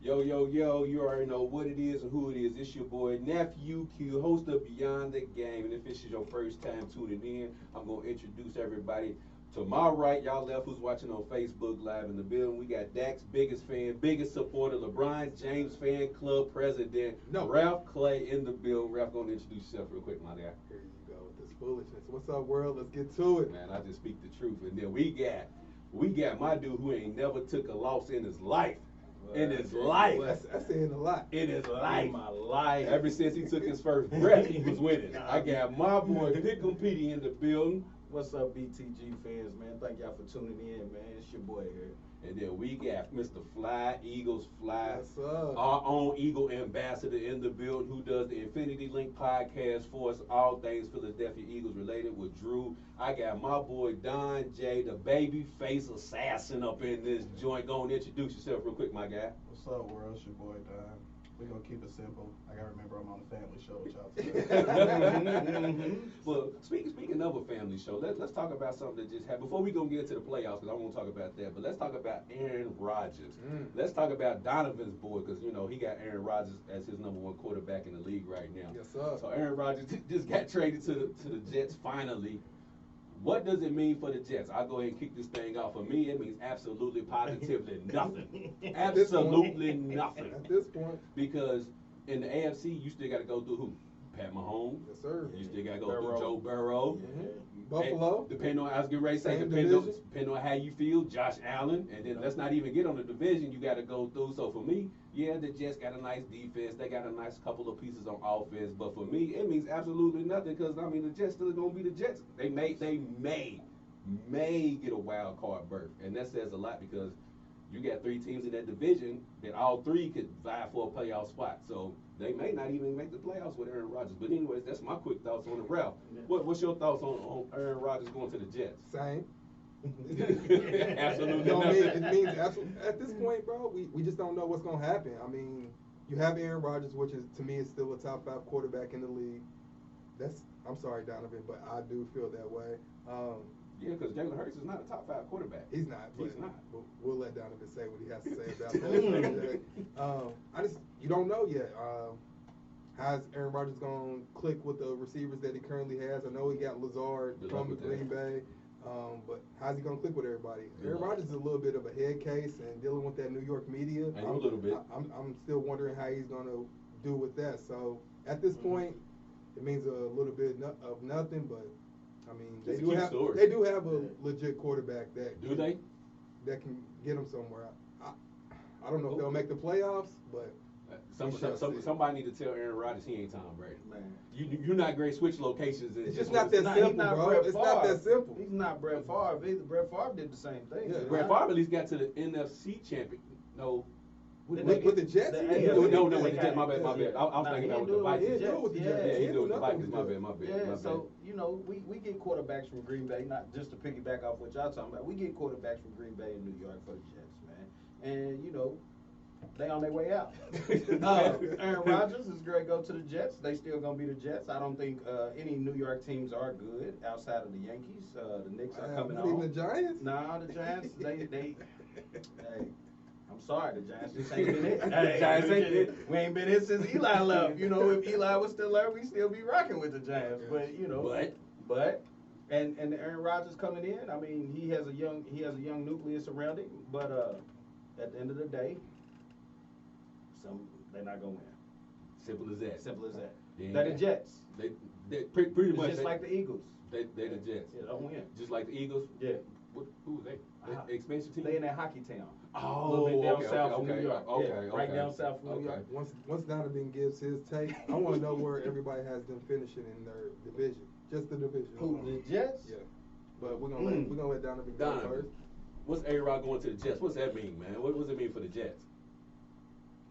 Yo, yo, yo, you already know what it is and who it is. It's your boy, Nephew Q, host of Beyond the Game. And if this is your first time tuning in, I'm going to introduce everybody. To my right, y'all left who's watching on Facebook Live in the building. We got Dak's biggest fan, biggest supporter, LeBron James fan club president, Ralph Clay in the building. Ralph, going to introduce yourself real quick, my guy. Here you go with this foolishness. What's up, world? Let's get to it. Man, I just speak the truth. And then we got my dude who ain't never took a loss in his life. In his life. That's saying a lot. In his life. In my life. Ever since he took his first breath, he was winning. I got my boy Pick'em Petey in the building. What's up, BTG fans, man? Thank y'all for tuning in, man. It's your boy here. And then we got Mr. Fly, Eagles Fly, What's up? our own Eagle ambassador in the building who does the Infinity Link podcast for us, all things Philadelphia Eagles related with Drew. I got my boy Don J, the baby face assassin up in this joint. Go and introduce yourself real quick, my guy. What's up, world? It's your boy Don. We're going to keep it simple. I got to remember I'm on the family show with y'all today. Well, speaking of a family show, let's talk about something that just happened. Before we go get into the playoffs, because I won't talk about that, but let's talk about Aaron Rodgers. Let's talk about Donovan's boy, because, you know, he got Aaron Rodgers as his #1 quarterback in the league right now. Yes, sir. So Aaron Rodgers just got traded to the Jets finally. What does it mean for the Jets? I'll go ahead and kick this thing off. For me, it means absolutely, positively nothing. Absolutely nothing. At this point. Because in the AFC, you still got to go through who? Pat Mahomes. Yes, sir. You still got to go through Joe Burrow. Buffalo. Depending on, I was getting ready to say, Same depending on how you feel, Josh Allen. And then let's not even get on the division you got to go through. So for me, yeah, the Jets got a nice defense. They got a nice couple of pieces on offense. But for me, it means absolutely nothing because, I mean, the Jets still going to be the Jets. They may get a wild card berth. And that says a lot because you got 3 teams in that division that all 3 could vie for a playoff spot. So they may not even make the playoffs with Aaron Rodgers. But anyways, that's my quick thoughts on the Ralph. What's your thoughts on Aaron Rodgers going to the Jets? Same. Absolutely No, nothing. it means absolutely. At this point, bro, we just don't know what's going to happen. I mean, you have Aaron Rodgers, which is, to me, is still a top 5 quarterback in the league. I'm sorry, Donovan, but I do feel that way. Yeah, because Jalen Hurts is not a top 5 quarterback. He's not. He's not. But we'll let Donovan say what he has to say about that. You don't know yet. How's Aaron Rodgers going to click with the receivers that he currently has? I know he got Lazard from Green Bay, but how's he going to click with everybody? Aaron Rodgers is a little bit of a head case and dealing with that New York media. A little bit. I'm still wondering how he's going to do with that. So at this point, it means a little bit of nothing, but I mean, they do have a legit quarterback that can get them somewhere. I don't know if they'll make the playoffs, but somebody need to tell Aaron Rodgers he ain't Tom Brady. Man, you're not great switch locations. It's just not that simple, bro. It's not that simple. He's not Brett Favre either. Brett Favre did the same thing. Yeah, Brett Favre at least got to the NFC champion. No. With the Jets? No, with the Jets. My bad. I was thinking about with the Vikings. Yeah, he's doing the Vikings. My bad. Yeah, so, you know, we get quarterbacks from Green Bay, not just to piggyback off what y'all talking about. We get quarterbacks from Green Bay and New York for the Jets, man. And, you know, they on their way out. Aaron Rodgers is going to go to the Jets. They still going to be the Jets. I don't think any New York teams are good outside of the Yankees. The Knicks are coming on. Even the Giants? Nah, the Giants, they hey, I'm sorry, the Giants just ain't been it. We ain't been it since Eli left. You know, if Eli was still there, we'd still be rocking with the Giants. But you know, and Aaron Rodgers coming in, I mean, he has a young nucleus around him. But at the end of the day, they're not gonna win. Simple as that. They're the Jets. They pretty much just like the Eagles. They're the Jets. Yeah, don't win. Just like the Eagles. Yeah. Who are they? Expansion team. They in that hockey town. Oh, a little bit down south from New New York. Okay, right down south from New York. Once Donovan gives his take, I want to know where everybody has them finishing in their division. Just the division. Who, the Jets? Yeah. But we're gonna let Donovan go first. What's ARod going to the Jets? What's that mean, man? What does it mean for the Jets?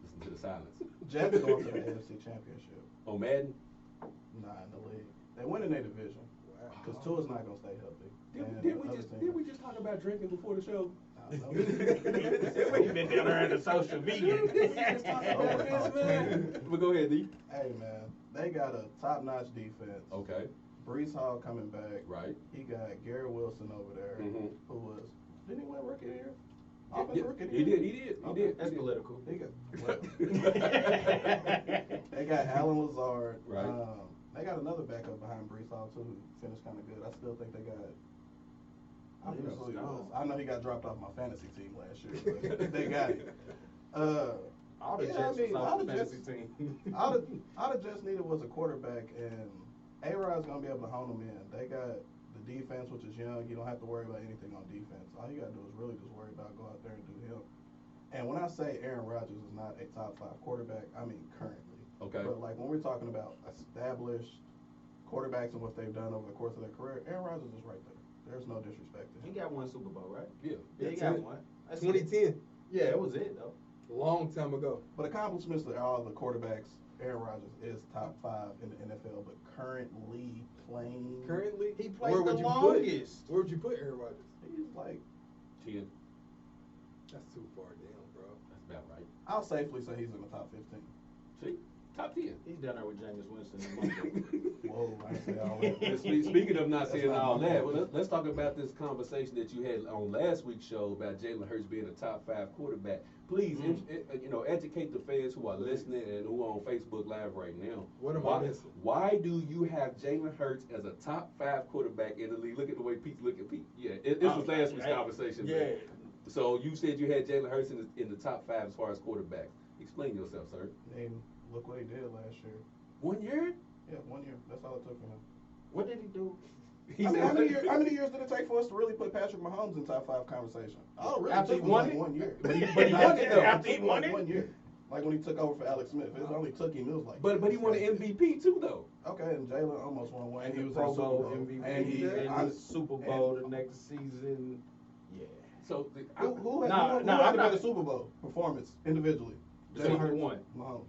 Listen to the silence. Jets going to the AFC Championship. Oh, Madden? Nah, in the league. They win in their division. Because Tua's not going to stay healthy. Did we just talk about drinking before the show? We've been down there in the social media. But go ahead, D. Hey, man. They got a top-notch defense. Okay. Brees Hall coming back. Right. He got Garrett Wilson over there, who was, didn't he win Rookie of the Year? He did. That's political. He got, They got Alan Lazard. Right. They got another backup behind Brees Hall too, who finished kind of good. I still think they got. I don't know who he was. I know he got dropped off my fantasy team last year, but they got him. All the Yeah, I Jets mean, was all off the the fantasy team. all the Jets needed was a quarterback, and ARod's gonna be able to hone them in. They got the defense, which is young. You don't have to worry about anything on defense. All you gotta do is really just worry about go out there and do him. And when I say Aaron Rodgers is not a top 5 quarterback, I mean currently. Okay. But like when we're talking about established quarterbacks and what they've done over the course of their career, Aaron Rodgers is right there. There's no disrespect to He him. got one Super Bowl, right? Yeah. Yeah, he That's got it. one. That's it. 2010, Yeah, it was it though. long time ago. But accomplishments to all the quarterbacks, Aaron Rodgers is top 5 in the NFL, but currently playing. Currently, He played where the would you longest. Where would you put Aaron Rodgers? He's like, 10. That's too far down, bro. That's about right. I'll safely say he's in the top 15. See? Top 10. He's down there with Jameis Winston and Monday. Whoa, I ain't say all that. Speaking of not That's saying not all my that, voice. well, let's talk about this conversation that you had on last week's show about Jalen Hurts being a top 5 quarterback. Please, educate the fans who are listening and who are on Facebook Live right now. What am I missing? Why do you have Jalen Hurts as a top 5 quarterback in the league? Look at the way Pete's looking at Pete. Yeah, this was last week's conversation. Yeah. Man. So you said you had Jalen Hurts in the top 5 as far as quarterbacks. Explain yourself, sir. And look what he did last year. 1 year? Yeah, 1 year. That's all it took for him. What did he do? I mean, how many years did it take for us to really put Patrick Mahomes in top 5 conversation? Oh, really? After took he was won like it? 1 year. But he won it though. After he It took won like it? 1 year. Like when he took over for Alex Smith. It only took him, it was like. But he won an MVP too though. Okay, and Jalen almost won one. And He the was Pro in Super Bowl Bowl. MVP And he, and the Super Bowl the next season. Yeah. So who had Nah, the I'm better not- Super Bowl performance individually? The Jalen team Hurts, that won. Mahomes.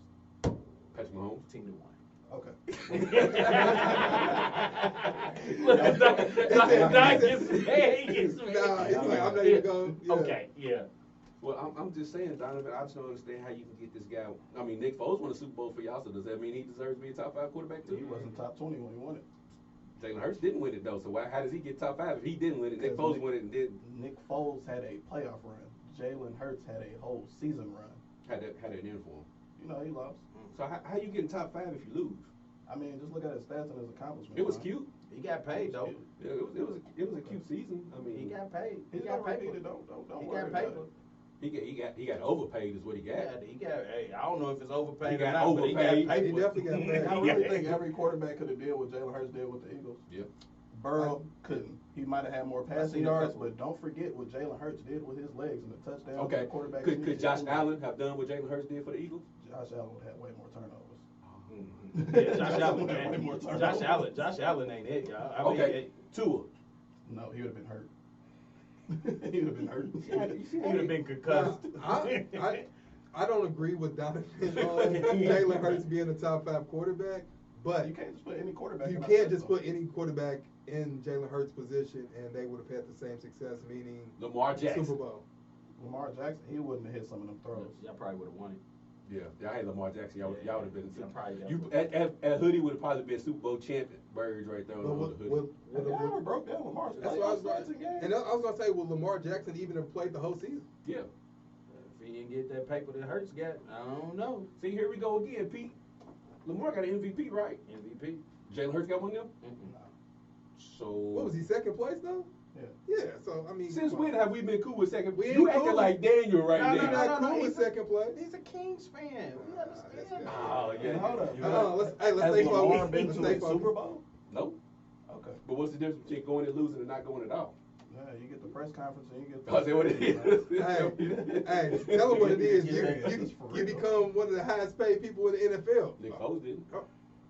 Patrick Mahomes. Team that won. Okay. Look at Doc gets Vegas, man. Nah, he's like, I'm not even going. Yeah. Okay, yeah. Well, I'm just saying, Donovan, I just don't understand how you can get this guy. I mean, Nick Foles won a Super Bowl for y'all, so does that mean he deserves to be a top 5 quarterback too? He wasn't top 20 when he won it. Jalen Hurts didn't win it though, so how does he get top 5 if he didn't win it? Nick Because Foles won it and did Nick Foles had a playoff run. Jalen Hurts had a whole season run. had that in for him. You know, he lost. So how you getting top 5 if you lose? I mean, just look at his stats and his accomplishments. It was man. cute. He got paid though. Yeah, it was a cute season. I mean, He got paid. He He's got already paid. did it. Don't He worry got about paper. it. he got overpaid is what he got. Hey, I don't know if it's overpaid He or got not, but he got overpaid. paper. He definitely got paid. I really think every quarterback could have did what Jalen Hurts did with the Eagles. Yeah. Burrow couldn't. He might have had more passing yards, but don't forget what Jalen Hurts did with his legs and the touchdowns. Okay. The quarterback Could Josh Allen have done what Jalen Hurts did for the Eagles? Josh Allen would have had way more turnovers. Yeah, Josh Allen, Way man. more turnovers. Josh Allen ain't it, y'all. I mean, Okay, Tua. No, he would have been hurt. He would have been hurt. he would have been concussed. I don't agree with Donovan on Jalen Hurts being a top 5 quarterback, but You can't just put any quarterback. you in that can't just system. put any quarterback in Jalen Hurts' position and they would have had the same success, meaning Lamar Jackson. Super Bowl. Lamar Jackson. He wouldn't have hit some of them throws. Y'all probably would have won it. Yeah, I had Lamar Jackson. Y'all would have been Yeah, probably you got at Hoodie would have probably been Super Bowl champion. Birds right there on But the Hoodie. Have you ever broke down Lamar's That's what I was playoff about stats in games? And I was going to say, will Lamar Jackson even have played the whole season? Yeah. If he didn't get that paper that Hurts got, I don't know. See, here we go again, Pete. Lamar got an MVP, right? MVP. Jalen Hurts got one of them. So What was he, second place though? Yeah. Yeah, so I mean. since come on. when have we been cool with second? We You ain't acting cool. like Daniel right No, now. We're not no, cool he's with a- second place. He's a Kings fan. We understand. that's Oh yeah. Hold up. Let's Has stay Lamar focused. been Let's to stay a focused. Super Bowl? Nope. Okay. But what's the difference between going and losing and not going at all? Yeah, you get the press conference and you get. Oh, is that what it is? Hey, tell them what it is. Yeah, You it's for you real. become one of the highest paid people in the NFL. Nick Foles didn't.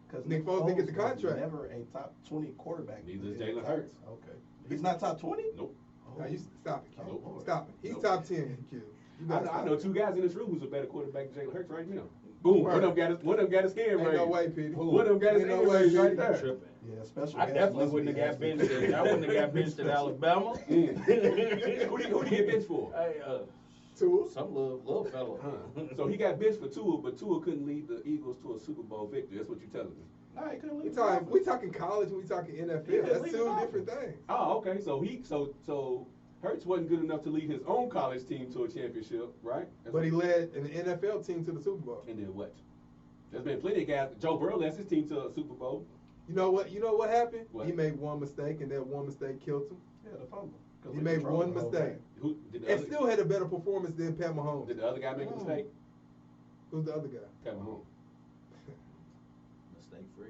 Because Nick Foles didn't get the was contract. Never a top 20 quarterback. Neither is Jalen Hurts. Okay. He's not top 20? Nope. Now you stop it, kid. Oh, Lord. Stop it. He's Nope. top 10, kid. You gotta I stop know it. 2 guys in this room who's a better quarterback than Jalen Hurts right now. Boom. Right. One of them got his hand Ain't raised. no way, Petey. One of them got his Ain't no hand way, raised right Petey. there. Tripping. Yeah, special I guest definitely must wouldn't be have got asking. benched. I wouldn't have got benched at Alabama. Who do you get benched for? Hey, Tua? some little fella. Huh. So he got benched for Tua, but Tua couldn't lead the Eagles to a Super Bowl victory. That's what you're telling me. Nah, he couldn't We leave. talking college and we talking NFL. Yeah, That's leave two it off. different things. Oh, okay. So Hurts wasn't good enough to lead his own college team to a championship, right? But he led an NFL team to the Super Bowl. And then what? There's been plenty of guys. Joe Burrow led his team to a Super Bowl. You know what? You know what happened? What? He made one mistake, and that one mistake killed him. Yeah, the fumble. 'Cause He they made controlled one the whole mistake. game. Who did the And other, still had a better performance than Pat Mahomes. did the other guy make a mistake? Who's the other guy? Pat Mahomes. Mistake free.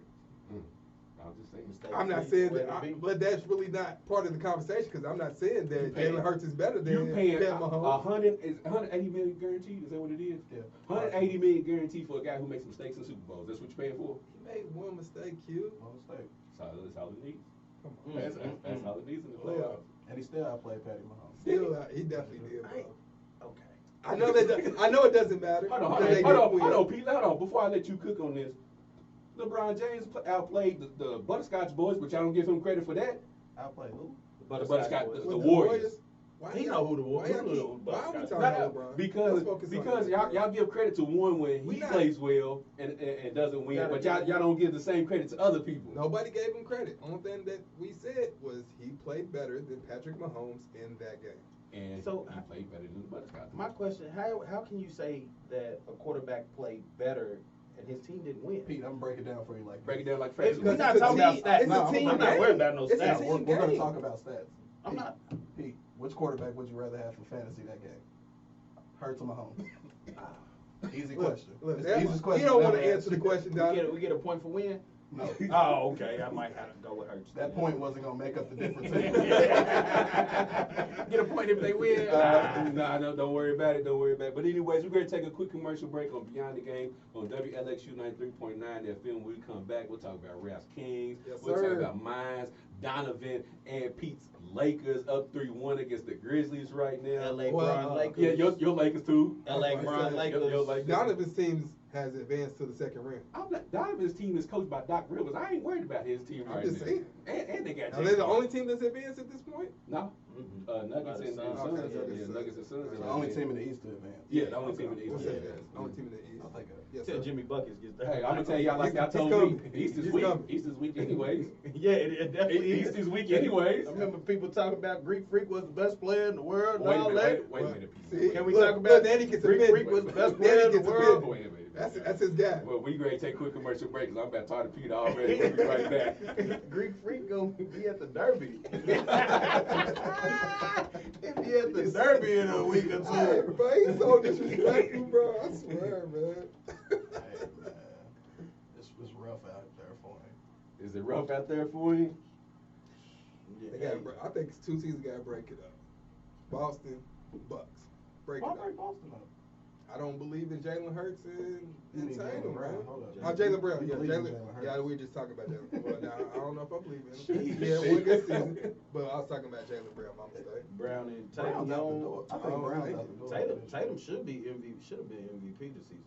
I'm just saying. Mistake I'm not free, saying way that, to be. but that's really not part of the conversation because I'm not saying that paying- Jalen Hurts is better You than paying Pat Mahomes. 180 million guaranteed? Is that what it is? Yeah. 180 million guaranteed for a guy who makes mistakes in Super Bowls. That's what you're paying for. He made one mistake, Q. No mistake. That's all it needs. Come on. That's all it needs in the playoffs. And he still outplayed Patty Mahomes. Still, he definitely did, bro. Okay. I know that. I know it doesn't matter. Hold on, because they hold didn't win. on, Pete. Hold on. Before I let you cook on this, LeBron James outplayed the Butterscotch Boys, but y'all don't give him credit for that. Outplayed who? The Butterscotch, Boys. the With Warriors. Why He y'all- know who the why who y'all the keep- Butterscotch Why are we Boys. talking No, about LeBron? because Let's focus on this. y'all give credit to one when We he not- plays well and doesn't win, Gotta but give- y'all don't give the same credit to other people. Nobody gave him credit. Only thing that we said was he played better than Patrick Mahomes in that game. And So, he played better than the Butterscotch. My question: How can you say that a quarterback played better and his team didn't win? Pete, I'm gonna break it down for you like Break it this. down like It's- factual. we're Because not it's a talking about team- stats. it's a No, team I'm not game. worried about no It's a stats. team We're gonna game. talk about stats. I'm not. Pete, which quarterback would you rather have for fantasy that game? Hurts or Mahomes? Easy Look, question. look, It's that- the easiest question he don't I've want to ever answer the asked. question, Don. We get a point for win. No. Oh, okay. I might have to go with Hurts. That point wasn't gonna make up the difference. Get a point if they win. No, don't worry about it. Don't worry about it. But anyways, we're going to take a quick commercial break on Beyond the Game on WLXU 93.9 FM. When we come back, we'll talk about Raps Kings. Yes, we'll sir. talk about Mines, Donovan, and Pete's Lakers up 3-1 against the Grizzlies right now. LA Well, Brown Lakers. Yeah, your Lakers too. LA Brown Lakers. Your Lakers. Donovan's team has advanced to the second round. Donovan's team is coached by Doc Rivers. I ain't worried about his team I'm right just now. saying. And they got Are they the only team that's advanced at this point? No. Nuggets and Suns. Suns. Okay, Yeah, Nuggets and Suns. The only team in the East to advance. Yeah, the only team in the East. What's Yeah. that? Only team in the East. I'll take it. Yes, Till sir. Jimmy Buckets gets there. Hey, I'm gonna tell y'all like I He's told coming. me. East is He's weak. coming. East is weak anyways. Yeah, it definitely East is weak anyways. I remember people talking about Greek Freak was the best player in the world and Wait a all minute. that. Wait a minute. Pete. See, Can we look, talk about look, Danny gets Greek offended. Freak was the best Danny player in the gets world? offended. Wait a minute. That's his guy. Well, we ready to take a quick commercial break because I'm about tired of Peter already. We'll be right back. Greek Freak gonna be at the Derby. He'll be at the Derby in a week or Hey, two. bro, he's so disrespectful, bro. I swear, man. Hey, man. It's rough out there for him. Is it rough out there for you? They gotta I think it's 2 teams gotta break it up. Boston, Bucks. Break Why it break up. Boston up? I don't believe in Jalen Hurts and You mean Tatum, Jalen Brown? man. Hold up. Oh, Jalen Brown. You Yeah, believe in Jalen. Jalen Hurts. Yeah, we were just talking about Jalen. Well, now I don't know if I believe in him. Jeez. Yeah, one good season. But I was talking about Jalen Brown. My mistake. Brown and Tatum. Brown's out the door. I think Oh, Brown's thank out the you. door. Tatum should be MVP. Should have been MVP this season.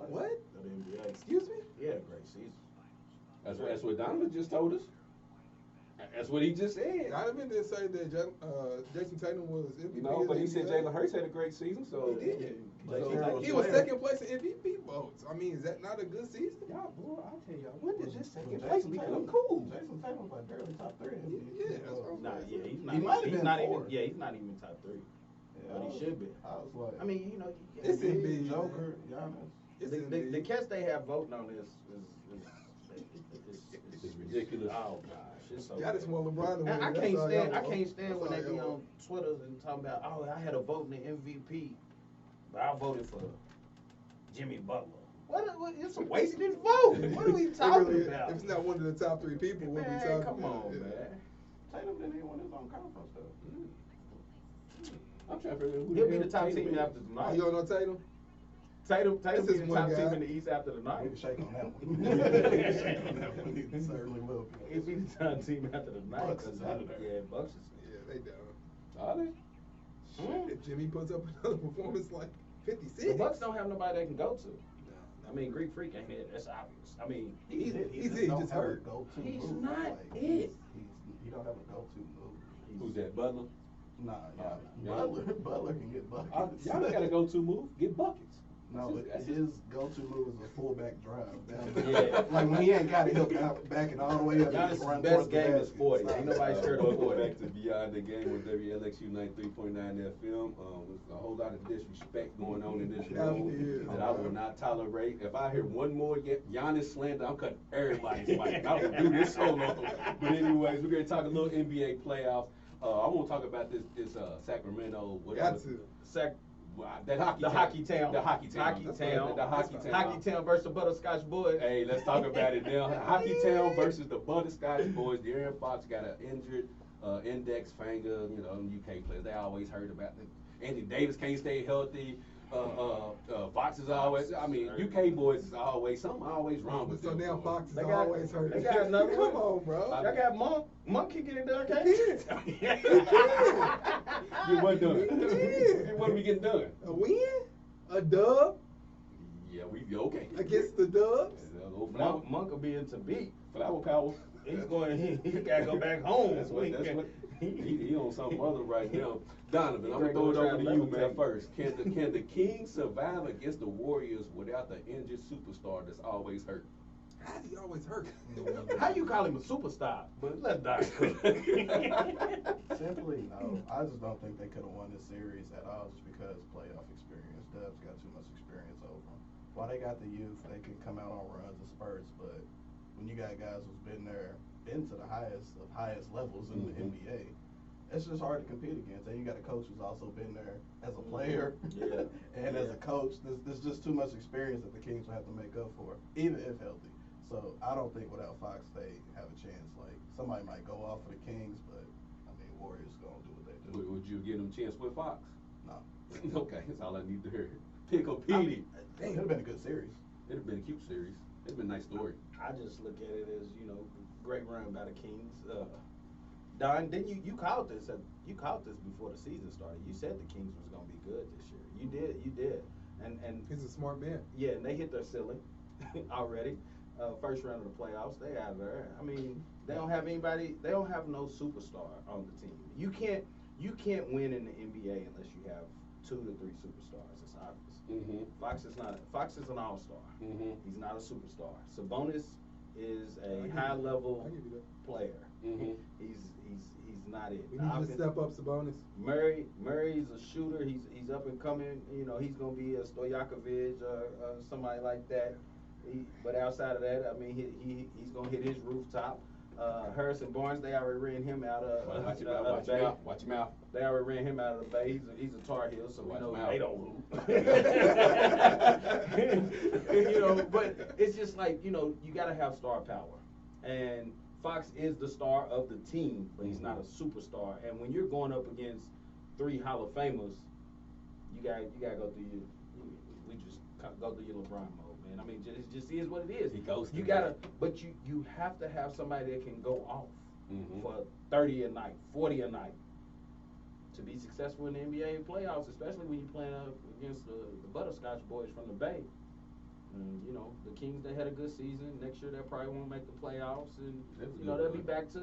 What? Of the NBA. Excuse me? He had a great season. That's what Donovan just told us. That's what he just said. Donovan didn't say that Jason Tatum was MVP. No, but he said NBA. Jalen Hurts had a great season. So He did. He So, was second place in MVP votes. I mean, is that not a good season? y'all, boy, I'll tell y'all. When did this second Jason place become Tatum- cool? Jason Tatum's like barely top 3. Yeah, that's what I'm Nah, yeah, he's not. He might have he's been not four. even. Yeah, he's not even top 3. But he should be. I was like, I mean, you know, It's Embiid. Joker, Giannis. It's the Embiid. cats they have voting on this It's ridiculous. Oh gosh, it's so. Y'all just want LeBron to win. I That's can't all stand. y'all I want. can't stand That's when all they be y'all on Twitter and talking about, oh, I had a vote in the MVP, but I voted for Jimmy Butler. What it's a wasted vote. What are we It talking really- about? If it's not one of the top 3 people, what we Man, talking come about? on, Yeah. man. Tatum didn't even win his own conference though. I'm trying to figure out who He'll be hell the top Tatum team is. after Oh, tonight. you don't know Tatum? Tatum This be is the one top guy. team in the East after We tonight. can shake on that one. We can shake on that one. He certainly will. He'll be the top team after the night. Bucks is out of there. Yeah, Bucks is. Yeah, they don't. Are they? If Jimmy puts up another performance like 56. The Bucks don't have nobody they can go to. I mean, Greek Freak ain't it. That's obvious. I mean, He's it. He He don't just have a hurt. go-to He's move. not Like, it. He don't have a go-to move. Who's that? Butler? Nah, Yeah. Butler can get buckets. Y'all got to go to move. Get buckets. No, That's his go-to move is a fullback drive. Yeah. Like when he ain't got it, he'll back it all the way up. and just Giannis' run best towards the game is basket. 40. Ain't nobody scared of Welcome 40. back to Beyond the Game with WLXU 93.9 FM. There's a whole lot of disrespect going on in this room that I will not tolerate. If I hear one more Giannis slander, I'm cutting everybody's mic. I will do this solo. But anyways, we're going to talk a little NBA playoffs. I want to talk about this Sacramento. Got to. That hockey The town. hockey town. The hockey town. Hockey town. The hockey town. Hockey town versus the Butterscotch Boys. Hey, let's talk about it now. Hockey Town versus the Butterscotch Boys. De'Aaron Fox got an injured index finger. You know, UK players, they always heard about it. Anthony Davis can't stay healthy. Fox is always, I mean, UK boys is always, something always wrong with So them. now Fox is They got- always hurt. they got another Come one. on, bro. Y'all got Monk. Monk can get it done, can't He he? Get what done? Yeah. Get what are we getting done? A win? A dub Yeah, we okay. against the Dubs? Monk will be into beat. Flower power. He's going. He gotta go back home. That's what he on something other right now. Donovan, I'm Greg gonna throw it gonna over try to to you, man. levitate. First, can the Kings survive against the Warriors without the injured superstar that's always hurt? How's he always hurt? How you call him a superstar? But let's die. Simply, no. I just don't think they could have won this series at all just because playoff experience. Dubs got too much experience over them. While they got the youth, they can come out on runs and spurts, but when you got guys who's been there, been to the highest levels in the NBA, it's just hard to compete against. And you got a coach who's also been there as a player Yeah. and as a coach. There's just too much experience that the Kings will have to make up for, even if healthy. So I don't think without Fox they have a chance. Like somebody might go off for the Kings, but I mean Warriors gonna do what they do. Would you give them a chance with Fox? No. Okay, that's all I need to hear. Pick a Petey. It would have been a good series. It'd have been a cute series. It'd been a nice story. I just look at it as, you know, great run by the Kings. Don, didn't you called this? You called this before the season started. You said the Kings was gonna be good this year. You did. And He's a smart man. yeah, and they hit their ceiling already. First round of the playoffs, they out there. I mean, they don't have anybody. They don't have no superstar on the team. You can't win in the NBA unless you have 2 to 3 superstars. It's obvious. Mm-hmm. Fox is an all-star. Mm-hmm. He's not a superstar. Sabonis is I'll a give you high-level I'll give you that. player. Mm-hmm. He's not it. We need to step up Sabonis. Murray's a shooter. He's up and coming. You know, he's gonna be a Stojakovic or somebody like that. But outside of that, I mean, he's gonna hit his rooftop. Harrison Barnes, they already ran him out of Watch the your mouth. Watch Bay. your mouth. Watch your mouth. They already ran him out of the Bay. He's a Tar Heel, so we Watch know him out. they don't lose. You know, but it's just like, you know, you gotta have star power. And Fox is the star of the team, but he's not a superstar. And when you're going up against 3 Hall of Famers, you gotta go through we just go through your LeBron mode, man. I mean, it just is what it is. He ghosted You gotta, but you have to have somebody that can go off Mhm. for 30 a night, 40 a night to be successful in the NBA playoffs, especially when you're playing against the Butterscotch Boys from the Bay. And, you know, the Kings, they had a good season. Next year, they probably won't make the playoffs. And, you know, they'll be back to,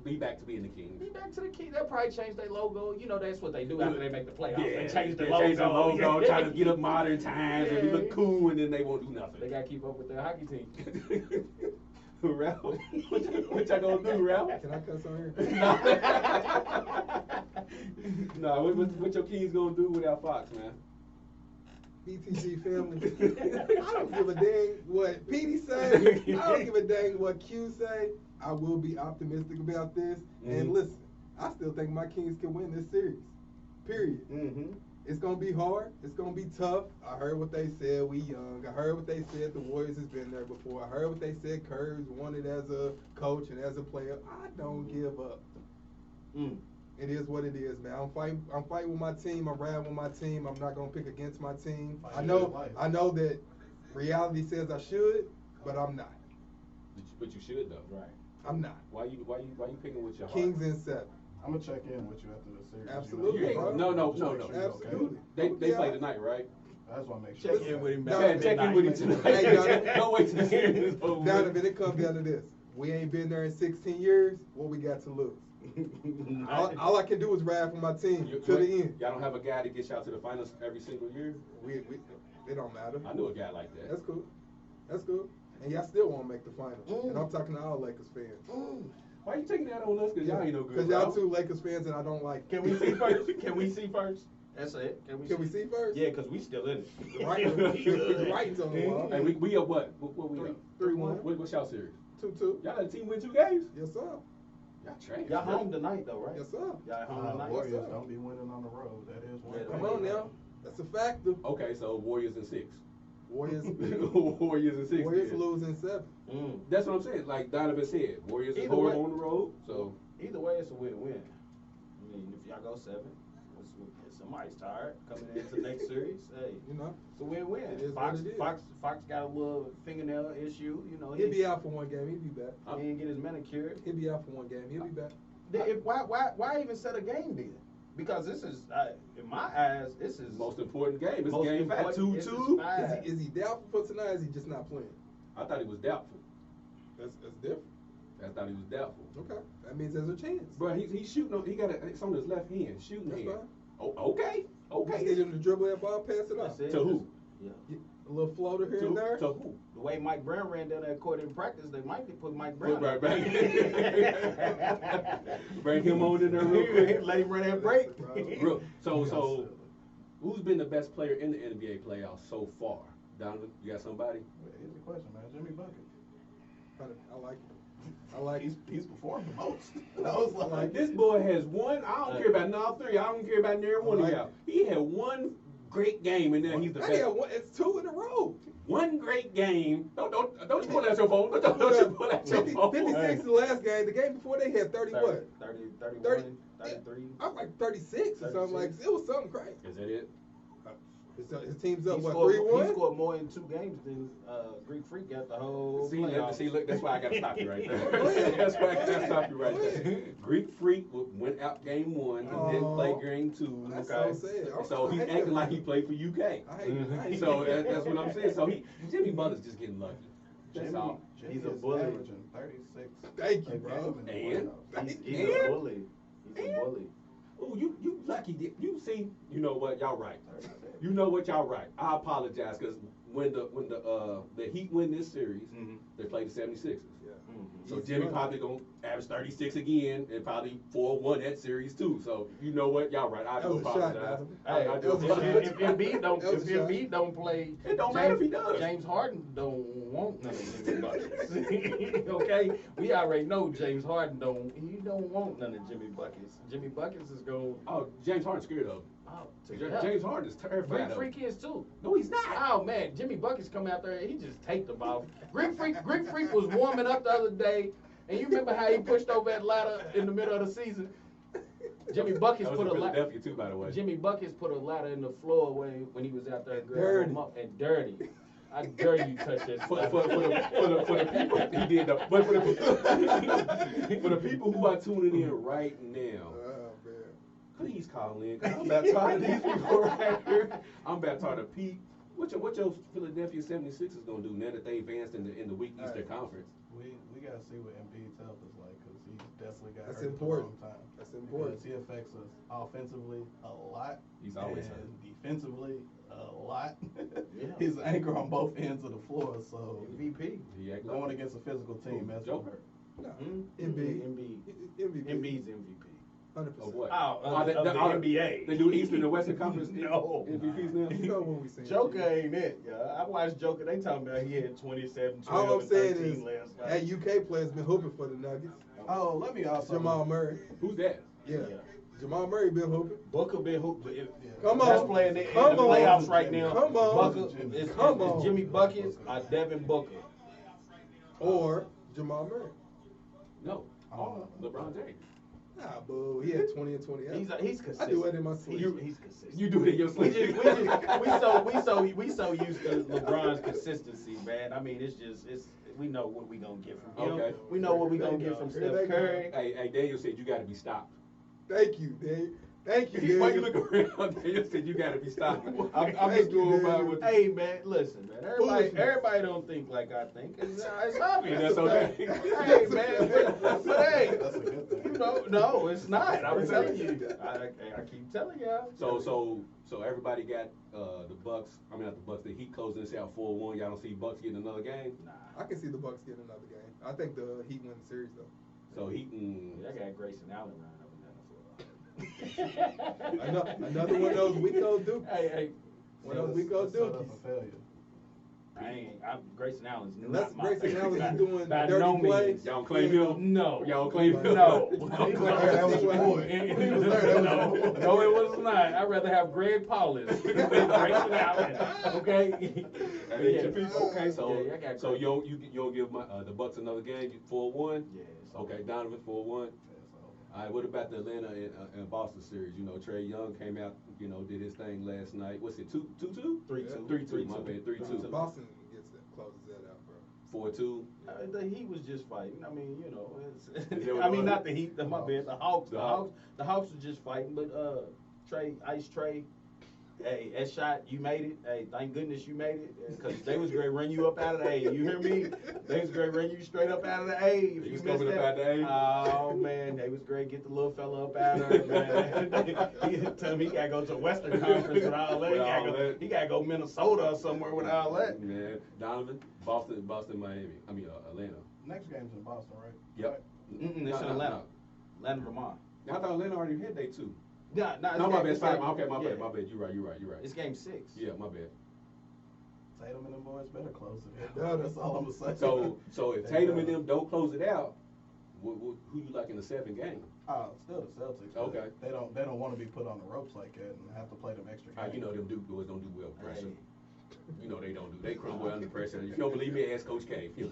Be back to being the Kings. be back to the Kings. They'll probably change their logo. You know, that's what they do after they make the playoffs. Yeah, They change the they logo. change the logo, try to get up modern times and Yeah. look cool, and then they won't do nothing. They got to keep up with their hockey team. Ralph, what y'all gonna do, Ralph? Can I cuss on here? No, what your Kings gonna do without Fox, man? BTG family. I don't give a dang what Petey say. I don't give a dang what Q say. I will be optimistic about this. And Mhm. listen, I still think my Kings can win this series. Period. Mm-hmm. It's gonna be hard. It's gonna be tough. I heard what they said. We young. I heard what they said. The Warriors has been there before. I heard what they said. Curry's won it as a coach and as a player. I don't give up. Mm. It is what it is, man. I'm fighting with my team. I'm riding with my team. I'm not gonna pick against my team. I know that reality says I should, but I'm not. But you should though. Right. I'm not. Why you picking with your Kings heart? in 7. I'm gonna check in with you after the series. Absolutely, You ain't- bro. no. Absolutely. They Yeah. play tonight, right? I just want to make sure. Check in with him. Donovan, at Yeah, check in midnight. with him tonight. Hey, Donovan. Don't wait till the series is over. Donovan, it comes down to this. We ain't been there in 16 years. What we got to lose? All I can do is ride for my team You- to the end. Y'all don't have a guy that gets y'all to the finals every single year? We It don't matter. I knew a guy like that. That's cool. That's cool. And y'all still won't make the finals. And I'm talking to all Lakers fans. Why you taking that on us? Because y'all ain't no good. Because y'all two Lakers fans and I don't like. Can we see first? Can we see first? That's it. Can we see first? Yeah, because we still in it. The writing's on the wall. Hey, we up what? What we up? 3-1. What's y'all series? 2-2. Y'all let the team win 2 games? Yes, sir. Y'all trash. Y'all home tonight though, right? Yes, sir. Y'all home tonight. Warriors sir. don't be winning on the road. That is one. Yeah, thing. Come on now. That's a factor. Okay, so Warriors in 6. Warriors. Warriors in 6. Warriors then. losing 7. That's what I'm saying. Like Donovan said, Warriors is Either horrible way- on the road. So Either way, it's a win-win. I mean, if y'all go 7, somebody's tired coming into the next series. Hey, You know, it's a win-win. It is Fox, what it is. Fox got a little fingernail issue. You know, he'll be out for 1 game. He'll be back. He didn't get his manicure. He'll be out for 1 game. He'll be back. Why even set a game then? Because this is, in my eyes, this is most important game. It's most game 5. important- this is 2-2. five. Is he doubtful for tonight? Or is he just not playing? I thought he was doubtful. That's different. I thought he was doubtful. Okay, that means there's a chance. Bro, he's shooting on. He got it's on his left hand, shooting That's hand. fine. Oh, okay, Just okay. need him to dribble that ball, pass it off. That's it. To who? Yeah. A little floater here and there. To who? The way Mike Brown ran down that court in practice, they might put Mike Brown. Right, Bring him on in there real quick. Let him run that break. Real- So, who's been the best player in the NBA playoffs so far? Donovan, you got somebody? Easy question, man. Jimmy Bucket. I like it. I like it. He's performed the most. I was like, This boy has one. I don't care about all 3. I don't care about near one of y'all. He had one great game, and then he's the Hey, best. yeah, it's 2 in a row. One great game. Don't you pull out your phone. Don't you pull out your 50, phone. 56 the last game. The game before they had 30 what? 30, 31, 30. 33. I was like 36 or something like. It was something crazy. Is that it? His team's up He what, scored, 3-1? he scored more in 2 games than Greek Freak got the whole playoffs. See, look, that's why I gotta stop you right Go there. ahead. That's why I gotta stop you right Go there. ahead. Greek Freak went out game 1. He didn't play game 2. That's Okay. so sad. So he I hate acting him. like he played for UK. I hate So that's what I'm saying. So Jimmy Butler's just getting lucky. That's Jimmy, all. Jimmy He's a is bully. averaging 36. Thank you, a bro. game in the And? playoffs. He's And? a bully. He's a And? bully. Oh, you lucky. You see, you know what? Y'all right. You know what? Y'all right. I apologize because when the Heat win this series, they play the 76ers. So Easy Jimmy money. probably gonna average 36 again and probably 4-1 that series too. So you know what? Y'all right. I That do was a shot, apologize. Donovan. Hey, I do that was a apologize. if Embiid don't, That was if a shot. Embiid don't play, It don't matter if he does. James Harden don't want none of Jimmy buckets. Okay, we already know James Harden don't want none of Jimmy buckets. Jimmy buckets is going. Oh, James Harden's scared of him. James Harden is terrified Greek of him. Freak is too. No, he's not. Oh man, Jimmy Buckets come out there, he just take the ball. Greek Freak was warming up the other day, and you remember how he pushed over that ladder in the middle of the season? Jimmy Buckets That put was a in ladder. Philadelphia too, by the way. Jimmy Buckets put a ladder in the floor when he was out there And grabbing dirty. him up and dirty. I dare you touch that For stuff. the people, he did the, but for the people who are tuning in right now, Oh, man. please call in. 'Cause I'm about tired of these people right here. I'm about tired of Pete. What your Philadelphia 76ers gonna do now that they advanced in the weak Eastern Conference? We gotta see what Embiid's health is like because he definitely got That's hurt important. at the wrong time. That's important. Because he affects us offensively a lot. He's always and hurt. defensively a lot. Yeah. He's an anchor on both ends of the floor, so MVP. He act going like against a physical team, that's Joker. No. Mm? Embiid. Embiid. Embiid's MVP. 100%. Of what? Of the NBA. They do Eastern and Western Conference No. MVPs now. You know what we saying. Joker ain't it, yeah. I watched Joker. They talking about he had 27, 12, All I'm and saying 13 is, last night. that UK player's been hooping for the Nuggets. Oh, let me also Jamal Murray. Who's that? Yeah. Yeah. Jamal Murray been hooping. Booker been hooped. Come That's on. playing in Come the on. playoffs right now. Come on. Booker is Come on. Jimmy Buckets or Devin Booker. Or Jamal Murray. No. Oh. LeBron James. Nah, boo. He had 20 and 28. He's consistent. I do it in my sleep. He's consistent. You do it in your We sleep. so used to LeBron's consistency, man. I mean, it's we know what we gonna get from him. Okay. We know what we gonna get from Here they Steph go. Curry. Hey, Daniel said you got to be stopped. Thank you, Dave. Thank you, Why dude. you look around? You said you gotta be stopping. I'm Thank just you, going by dude. what. Hey man, listen man. Everybody, Foolishness. everybody don't think like I think. It's obvious. And that's okay. Hey man, but hey, That's a good thing. you know, no, it's not. I'm telling you. I keep telling y'all. So everybody got the Bucks. I mean, not the Bucks. The Heat closing this out 4-1. Y'all don't see Bucks getting another game. Nah. I can see the Bucks getting another game. I think the Heat win the series though. So Heat and I got Grayson Allen running up and down the floor. Another one of those weak old Dukes. Hey, One of those weak Let's old set up Dukies. a failure. I'm Grayson Allen's Unless not my Grayson favorite. Allen By- is doing by dirty no plays. means. y'all don't claim him. No. Y'all don't claim him. No. That was your boy. He was there, that was your boy. No, it was not. I'd rather have Greg Paulus than Grayson Allen. Okay. That ain't your people. Okay, So yeah, I got so Greg. you don't give the Bucks another game. 4-1. Yes. Okay, Donovan 4-1. All right, what about the Atlanta and Boston series? You know, Trey Young came out, you know, did his thing last night. What's it, 2-2? 3-2. 3-2, my bad, 3-2. Boston gets that, closes that out, bro. 4-2. The Heat was just fighting. I mean, you know, Is that it's, what I it mean, was? not the Heat. My bad. The Hawks. The The Hawks were just fighting. But Ice Trey, hey, that shot you made it. Hey, thank goodness you made it, because they was going to run you up out of the A. You hear me? They was going to run you straight up out of the A. If You you was missed coming up that. out the A? Oh man, they was great. Get the little fella up out of there, man. He told me he got to go to the Western Conference with all that. With all that. He got to go Minnesota or somewhere with all that. Man, Donovan, Boston, Miami. I mean, Atlanta. Next game's in Boston, right? Yep. It's in Atlanta. Atlanta, Vermont. I thought Atlanta already had day 2. No, No, my bad. it's Sorry, game- okay, my yeah. bad. You're right. It's game 6. Yeah, my bad. Tatum and them boys better close it. Yeah, That's all I'm gonna say. So if Tatum and them don't close it out, who you like in the 7th game? Still the Celtics. but Okay. They don't want to be put on the ropes like that and have to play them extra games. You know them Duke boys don't do well with pressure. Hey. You know they don't do. They crumble under pressure. If you don't believe me, ask Coach K. They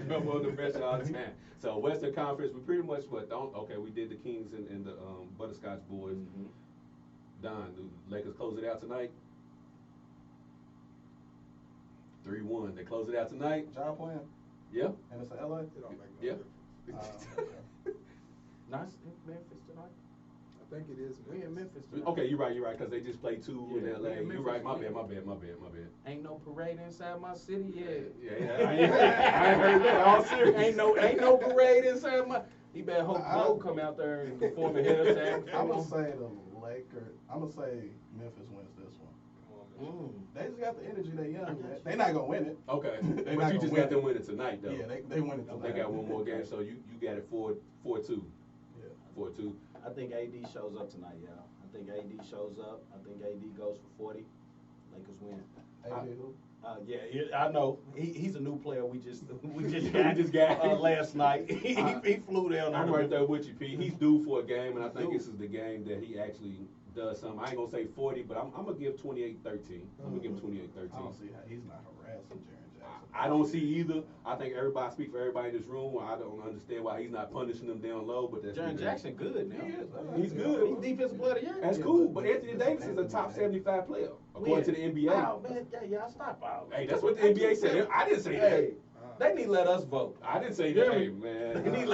crumble under pressure all the time. So Western Conference, we pretty much okay, we did the Kings and the Butterscotch boys. Mhm. Don, do Lakers close it out tonight? 3-1. They close it out tonight? John playing, Yeah. and it's in LA. It don't make no Yeah. difference. Okay. Nice in Memphis tonight. I think it is. We in Memphis tonight. Okay, you're right, because they just played 2 Yeah, in LA. we in You're right, Memphis. my bad. Ain't no parade inside my city yet. Yeah, I ain't heard that. All serious. Ain't no parade inside my. He better hope Blow come out there and perform a hairstyle. I'm gonna say the Lakers. I'm gonna say Memphis wins this one. Come on, man. They just got the energy. They young. Man. They not gonna win it. Okay, They but not you gonna just win got them it. winning tonight, though. Yeah, they win it They tonight. got one more game, so you got it 4-2. Yeah. 4-2. I think AD shows up tonight, y'all. I think AD shows up. I think AD goes for 40. Lakers win. AD who? I know. He's a new player. We just just got last night. he flew down. I'm there. right there with you, Pete. He's due for a game, and I think this is the game that he actually does something. I ain't gonna say 40, but I'm gonna give 28-13. I'm gonna give him 28-13. I don't see how he's not harassing Jaren Jackson. I don't see either. I think everybody speak for everybody in this room. I don't understand why he's not punishing them down low, but that's Jaren Jackson good now. He is. He's good. He's defensive player of the year. That's cool, but Anthony Davis is a top 75 player according to the NBA. Oh man, y'all stop all. Hey, that's what the NBA said. I didn't say that. Hey, they need to let us vote. I didn't say Yeah. that, hey, man. They need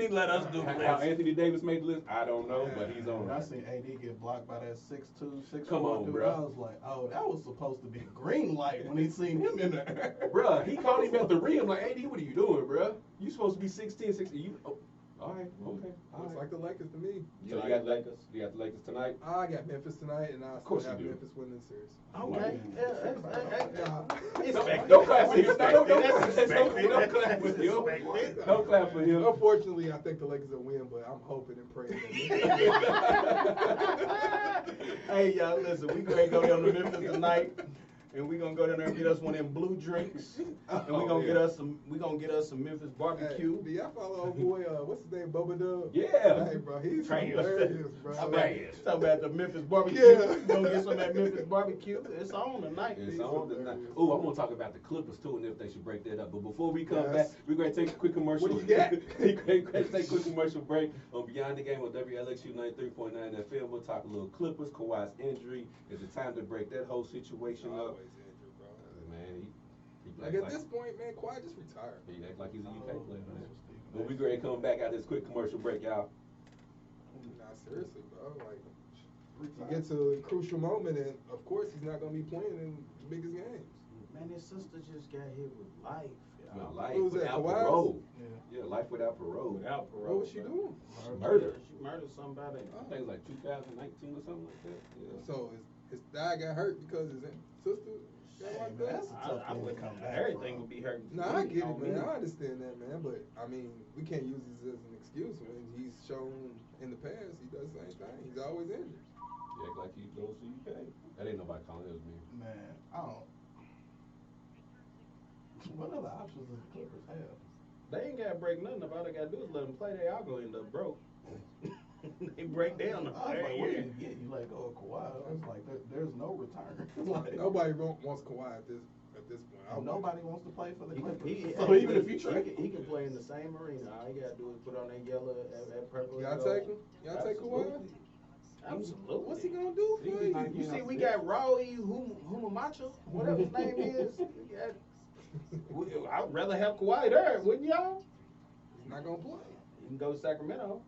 to let us do How this. Anthony Davis made the list, I don't know, but he's on When I it. seen AD get blocked by that 6'2", 6'4" Come on, dude, bro. I was like, oh, that was supposed to be green light when he seen him in there. Bruh, he caught him at the rim like, AD, what are you doing, bruh? You supposed to be 6'10", 16. You, all right, okay. All Looks right. like the Lakers to me. So you got the Lakers tonight? I got Memphis tonight, and I course still have you do. Memphis winning the series. Okay. Don't clap for him. Don't clap for him. Disrespected. Don't clap for him. Unfortunately, I think the Lakers will win, but I'm hoping and praying. Hey y'all, listen, we gonna go down to Memphis tonight, and we gonna go down there and get us one of them blue drinks, and we gonna get us some Memphis barbecue. Hey, do y'all follow old boy? What's his name? Boba Dub. Yeah. Hey, bro, he's Trash. hilarious, bro. Talking about the Memphis barbecue. Yeah. We gonna get some of that Memphis barbecue. It's on tonight. It's on tonight. Oh, I'm gonna talk about the Clippers too, and if they should break that up. But before we come back, we're gonna take a quick commercial. What do you got? We're gonna take a quick commercial break on Beyond the Game on WLXU 93.9 FM. We'll talk a little Clippers, Kawhi's injury. Is it time to break that whole situation up? Always injured, bro. Man, he Like at this point, man, Kawhi just retired. he act like he's a UK player, man. But we ready to come back out of this quick commercial break, y'all. Nah, seriously, bro. Like, you get to a crucial moment, and of course, he's not gonna be playing in the biggest games. Man, his sister just got hit with life. With life Who was that, without Kawhi's? parole. Yeah. Yeah, life without parole. Without parole. What was she bro. doing? Murder. She murdered somebody. I think it was like 2019 or something like that. Yeah. So his dad got hurt because his sister got Hey, locked man, up. that's a tough thing to would come back Everything from. would be hurt. No, I get it, on me. man. I understand that, man. But I mean, we can't use this as an excuse when he's shown in the past he does the same thing. He's always injured. You act like he goes to UK. That ain't nobody calling, it was me. Man, I don't. What other options does the Clippers have? They ain't got to break nothing. All they got to do is let them play. They all going to end up broke. They break down the I was like, third what do year. you get? You let go of Kawhi. I was like, there's no return. Like, Nobody wants Kawhi at this point. nobody wants to play for the He can, Clippers. So even if you trade, he can play in the same arena. All he got to do is put on that yellow and purple. Y'all and take gold. him? Y'all take Kawhi? Absolutely. What's he gonna do for you? You see, we got Raul Humamacho, whatever his name is. I'd rather have Kawhi there, wouldn't y'all? He's not gonna play. You can go to Sacramento.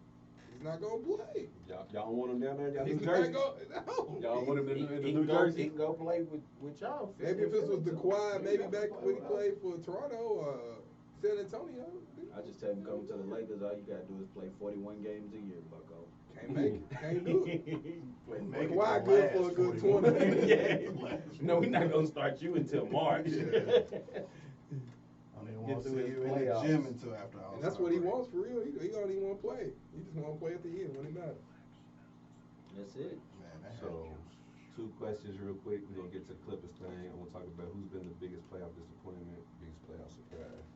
He's not gonna play. Y'all don't want him down there in y'all He's New not Jersey? no. Y'all want him in the He New can go- Jersey? He can go play with y'all. Maybe if this was the Kawhi, maybe back when he with us. played for Toronto or San Antonio. I just tell him come to the Lakers. All you gotta do is play 41 games a year, Bucko. Can't make it. Can't do it. Make it Kawhi to good the for a good last 20. 40 Yeah. No, we're not gonna start you until March. Yeah. I don't even Get want to through see his you in the playoffs. gym until after all. And that's what he wants for real. He don't even want to play. He just want to play at the end when it matters. That's it. Man, that So, 2 questions real quick. We're going to get to the Clippers thing. I want to talk about who's been the biggest playoff disappointment, biggest playoff surprise.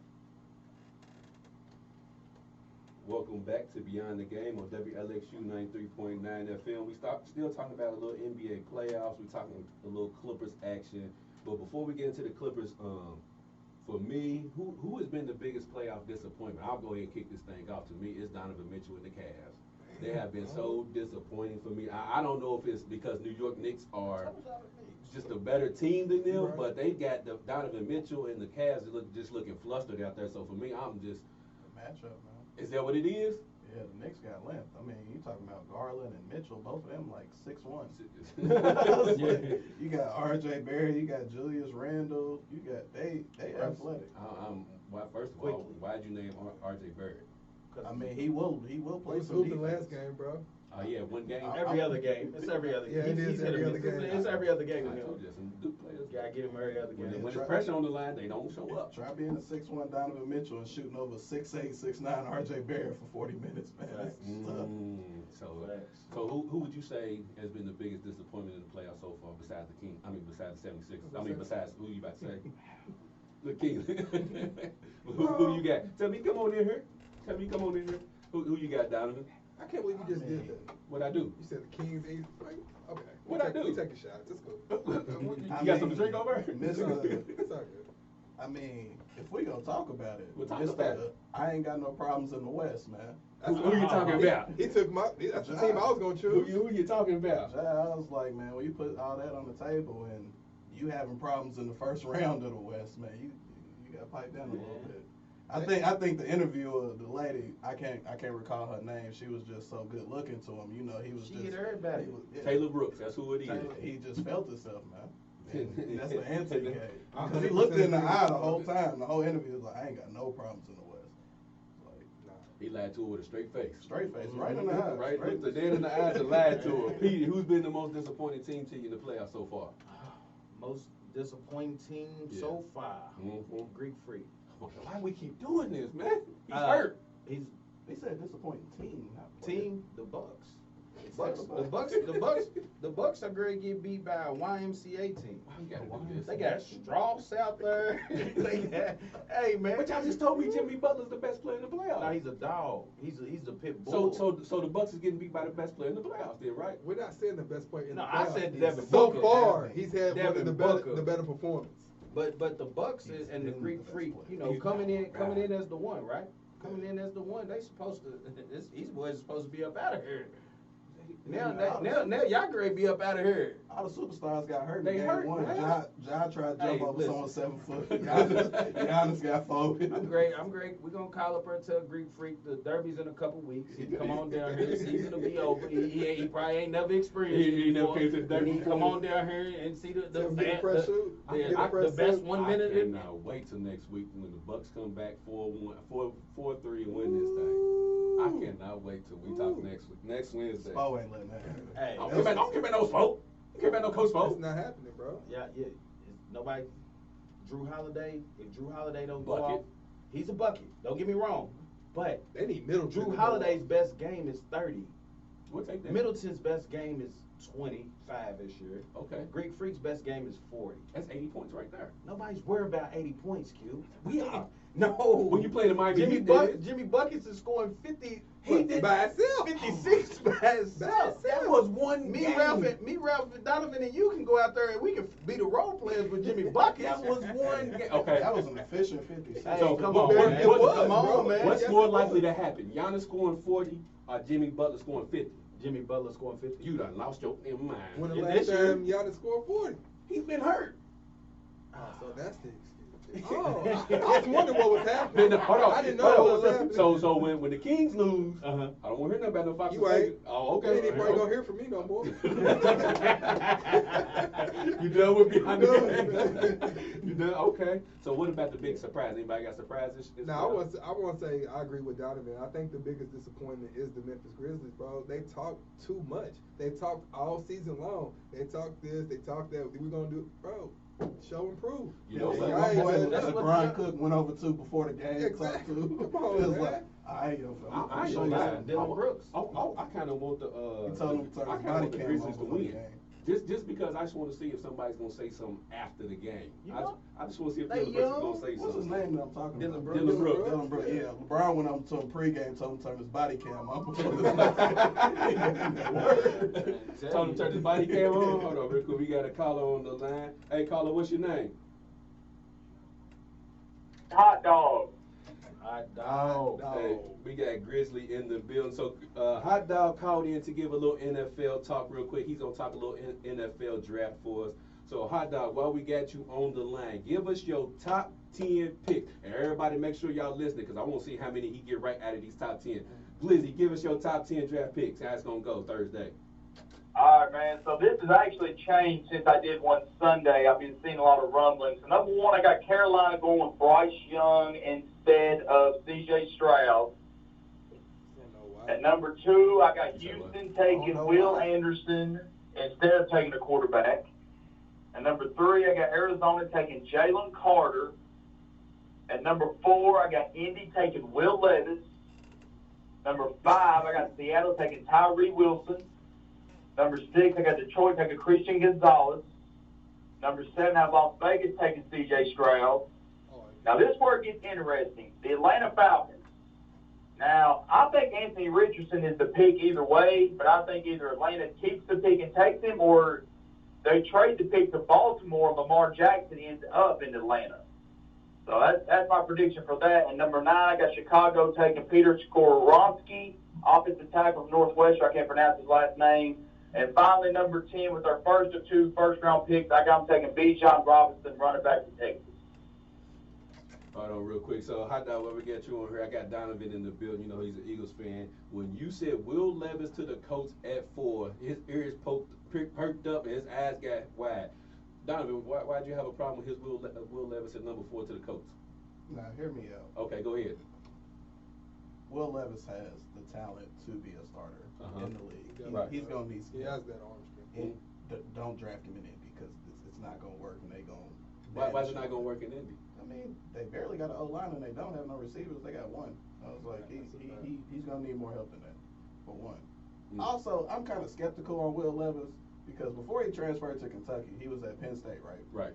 Welcome back to Beyond the Game on WLXU 93.9 FM. We still talking about a little NBA playoffs. We're talking a little Clippers action. But before we get into the Clippers, for me, who has been the biggest playoff disappointment? I'll go ahead and kick this thing off. To me, it's Donovan Mitchell and the Cavs. They have been so disappointing for me. I don't know if it's because New York Knicks are just a better team than them, Right. but they got the Donovan Mitchell and the Cavs just looking flustered out there. So for me, I'm just, the matchup, man. is that what it is? Yeah, the Knicks got length. I mean, you talking about Garland and Mitchell, both of them like 6'1". Yeah. You got R.J. Barrett, you got Julius Randle, you got they athletic. Well, first of all, why'd you name R.J. Barrett? I mean, he will He play was some hooping defense. last game, bro. Oh yeah, one game. Every other game. It's every other game. Yeah, it is He's hit every or other miss. game. It's every other game I with him. told you, some good players. Gotta get him every other When game. there's pressure on the line, they don't show up. Try being a 6'1" Donovan Mitchell and shooting over 6'8", 6'9" R.J. Barrett for 40 minutes, man. That's tough. So who would you say has been the biggest disappointment in the playoffs so far besides the King? I mean, besides the 76ers. I mean, besides who you about to say? The King. who you got? Tell me, come on in here. Tell me, come on in here. Who you got, Donovan? I can't believe you just did that. What I do? You said the Kings. Like, okay. What'd I do? We take a shot. Let's go. You got something to drink over? It's all good. It's all good. I mean, if we gonna talk about it, We'll talk Mr. about it. I ain't got no problems in the West, man. Who you talking about? He took that's the team I was gonna choose. Who you talking about? I was like, man, when you put all that on the table and you having problems in the first round of the West, man, you got to pipe down a little bit. I think the interviewer, the lady, I can't recall her name. She was just so good looking to him. You know, he was She just hit everybody. he was- yeah. Taylor Brooks, that's who it is. He just felt himself, man. And that's the answer he gave. I'm Because he 100% looked in the agree eye with the you. whole time. The whole interview was like, I ain't got no problems in the West. Like, He lied to her with a straight face. straight face, right in the eye. Right, straight. looked her dead in the eyes and lied to her. Pete, who's been the most disappointing team to you in the playoffs so far? Most disappointing team so far. Mhm. Greek Freak. Why we keep doing this, man? He's Uh, hurt. He's He said disappointing team. not player. team the Bucks. He said The Bucks are going to get beat by a YMCA team. Why we gotta do this? They got Strauss out there. Hey man, But y'all just told me Jimmy Butler's the best player in the no, playoffs. he's a dog. He's a pit bull. So the Bucks is getting beat by the best player in the playoffs, then, right? We're not saying the best player in No, the I playoffs. said Devin So Booker. far, he's had one Devin of the Booker. better performance. But the Bucks He's and the been Greek the best Freak, player. you know, He's coming not. in as the one, right? Coming in as the one, they supposed to. These boys are supposed to be up out of here. Now y'all grade be up out of here. All the superstars got hurt. They in game hurt, one. man. Ja tried to Hey, jump over listen. someone 7 foot. Giannis got folded. I'm great. We're gonna call up her to a Greek Freak. The derby's in a couple weeks. He can come on down here. The season will be over. He probably ain't never experienced it. He never before. came to the derby He before. come on down here and see the Get a fresh shoot. Get a the fresh best suit. 1 minute. I cannot wait till next week when the Bucks come back 4-3 and win this thing. I cannot wait till we talk next week. Next Wednesday. Spo ain't letting that happen. Hey, I don't care about no smoke. I don't care about no Coach It's Smoke. not happening, bro. yeah. Nobody. Drew Holiday. If Drew Holiday don't go Bucket. off, he's a bucket. Don't get me wrong, but They need Middleton. Drew Holiday's best game is 30. We'll take that. Middleton's best game is 25 this year. Okay. Greek Freak's best game is 40. That's 80 points right there. Nobody's worried about 80 points, Q. We are. No. When you play the Miami Jimmy Heat, Jimmy Buckets is scoring 50. He did by himself. 56 by himself. that was one Me, game. Ralph, Donovan, and you can go out there and we can be the role players with Jimmy Buckets. That was one game. Okay. That was an efficient 56. Hey, So, come what- on, what- man. what- Come on, man. What's Yes, more it was. likely to happen? Giannis scoring 40 or Jimmy Butler scoring 50? Jimmy Butler scoring 50. You done lost your damn mind. When the And last this year- time Giannis scored 40? He's been hurt. So that's the excuse. Oh, I was wondering what was happening. Then hold on. I didn't know hold what on. was happening. So when the Kings lose, Uh-huh. I don't want to hear nothing about no Fox. You ain't. Oh, Okay. okay. Ain't anybody gonna hear from me no more. You done with behind the Done. game? You done? Okay. So what about the big surprise? Anybody got surprises? Now I want to say I agree with Donovan. I think the biggest disappointment is the Memphis Grizzlies, bro. They talk too much. They talked all season long. They talk this, they talk that. We're gonna do, bro. Show and prove. You know, It's so like I ain't my boy saying that's that. what Brian the- Cook went over to before the game. Exactly. Talked to. Come on, It was man. like, I ain't I ain't gonna lie. Dylan Brooks. I kind of want the He told him to turn I his kinda body want the cam Grizzlies on to before the win. game. Just because I just want to see if somebody's gonna say something after the game. You know, I just want to see if they Dylan Brooks is young. gonna say What's his something. name that I'm talking Dylan about? Brooks. Dylan Brooks. Dylan Brooks, yeah. LeBron went on to him pregame, told him to turn his body cam on before the Told him to turn his body cam on. Hold on, real quick. We got a caller on the line. Hey, caller, what's your name? Hot dog. Hot dog. Hey, we got Grizzly in the building. So, Hot Dog called in to give a little NFL talk real quick. He's gonna talk a little NFL draft for us. So, Hot Dog, while we got you on the line, give us your top 10 picks, and everybody make sure y'all listening because I want to see how many he get right out of these top 10. Glizzy, give us your top 10 draft picks. How it's gonna go Thursday? All right, man. So this has actually changed since I did one Sunday. I've been seeing a lot of rumblings. So number one, I got Carolina going with Bryce Young instead of C.J. Stroud. At number two, I got Houston taking Will Anderson instead of taking a quarterback. At number three, I got Arizona taking Jalen Carter. At number four, I got Indy taking Will Levis. Number five, I got Seattle taking Tyree Wilson. Number six, I got Detroit taking Christian Gonzalez. Number seven, I have Las Vegas taking C.J. Stroud. Now, this is where it gets interesting. The Atlanta Falcons. Now, I think Anthony Richardson is the pick either way, but I think either Atlanta keeps the pick and takes him, or they trade the pick to Baltimore and Lamar Jackson ends up in Atlanta. So that's my prediction for that. And number nine, I got Chicago taking Peter Skoronski, offensive tackle from Northwestern. I can't pronounce his last name. And finally, number 10, with our first of two first-round picks, I got him taking Bijan Robinson, running back from Texas. Hold on real quick. So, Hot Dog, when we get you on here, I got Donovan in the building. You know, he's an Eagles fan. When you said Will Levis to the Colts at 4, his ears perked up and his eyes got wide. Donovan, why'd you have a problem with his Will Levis at number 4 to the Colts? Now, hear me out. Okay, go ahead. Will Levis has the talent to be a starter in the league. Right. He's going to need some He help. has that arm strength. Don't draft him in Indy because it's not going to work and they going Why is it not going to work in Indy? I mean, they barely got an O-line and they don't have no receivers. They got one. I was like, he's going to need more help than that, for one. Also, I'm kind of skeptical on Will Levis because before he transferred to Kentucky, he was at Penn State, right? Right.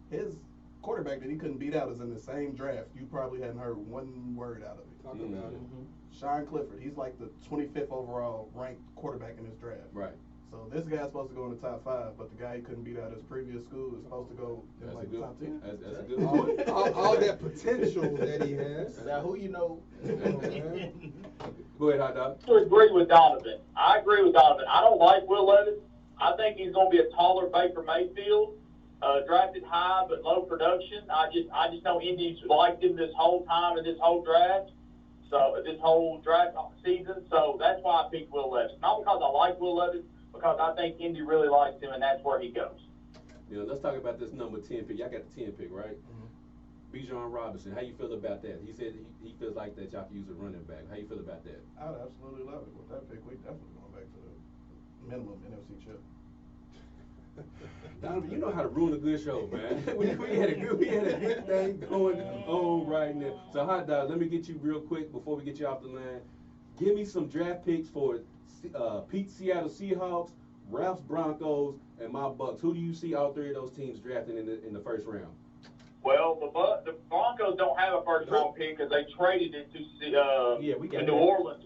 His quarterback that he couldn't beat out is in the same draft. You probably hadn't heard one word out of it. Talk about it. Sean Clifford, he's like the 25th overall ranked quarterback in this draft. Right. So this guy's supposed to go in the top 5, but the guy he couldn't beat out his previous school is supposed to go in That's like a the good. top 10. That's a good point. all that potential that he has. Now, who you know? Go ahead, Hot Dog. I agree with Donovan. I don't like Will Levis. I think he's going to be a taller Baker Mayfield, drafted high but low production. I just know Indy's liked him this whole time in this whole draft. So this whole draft season. So that's why I picked Will Levis. Not because I like Will Levis, because I think Indy really likes him, and that's where he goes. You know, let's talk about this number 10 pick. Y'all got the 10 pick, right? Bijan Robinson. How you feel about that? He said he feels like that y'all can use a running back. How you feel about that? I would absolutely love it. With that pick, we definitely going back to the minimum NFC chip. Donovan, you know how to ruin a good show, man. we had a good thing going on right now. So, Hot Dog, let me get you real quick before we get you off the line. Give me some draft picks for Pete's Seattle Seahawks, Ralph's Broncos, and my Bucks. Who do you see all three of those teams drafting in the first round? Well, the Broncos don't have a first-round pick because they traded it to New Orleans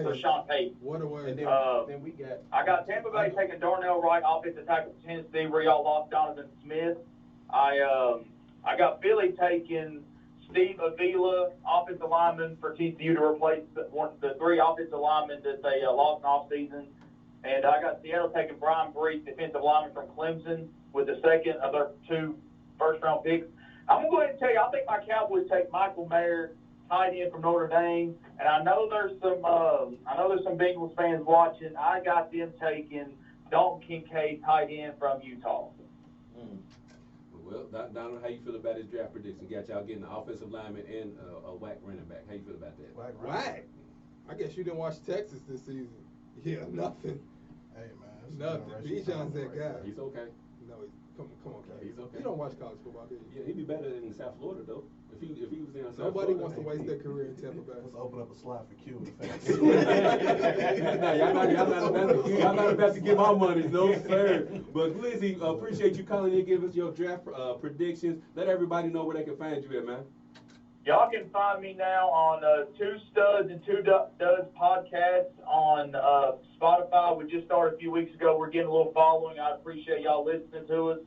for Sean Payton. What a way. And then we got. I got Tampa Bay taking Darnell Wright, offensive tackle from Tennessee, where y'all lost Donovan Smith. I got Philly taking Steve Avila, offensive lineman for TCU, to replace the three offensive linemen that they lost in offseason. And I got Seattle taking Brian Brees, defensive lineman from Clemson, with the second of their 2 first-round picks. I'm going to go ahead and tell you, I think my Cowboys take Michael Mayer, tight end from Notre Dame, and I know there's some Bengals fans watching. I got them taking Dalton Kincaid, tight end from Utah. Well, Donald, how you feel about his draft prediction? Got y'all getting an offensive lineman and a whack running back. How you feel about that? Whack. I guess you didn't watch Texas this season. Yeah, nothing. Hey, man. Nothing. Bijan's that guy. He's okay. No, come on, guys. He's okay. You don't watch college football, do you? Yeah, he'd be better in South Florida though. If he was in South Nobody Florida, wants to waste their career in Tampa Bay. Let's open up a slot for Q. Nah, y'all not about to give our money, no sir. But Glizzy, appreciate you calling in, give us your draft predictions. Let everybody know where they can find you at, man. Y'all can find me now on Two Studs and Two Duds podcast on Spotify. We just started a few weeks ago. We're getting a little following. I appreciate y'all listening to us.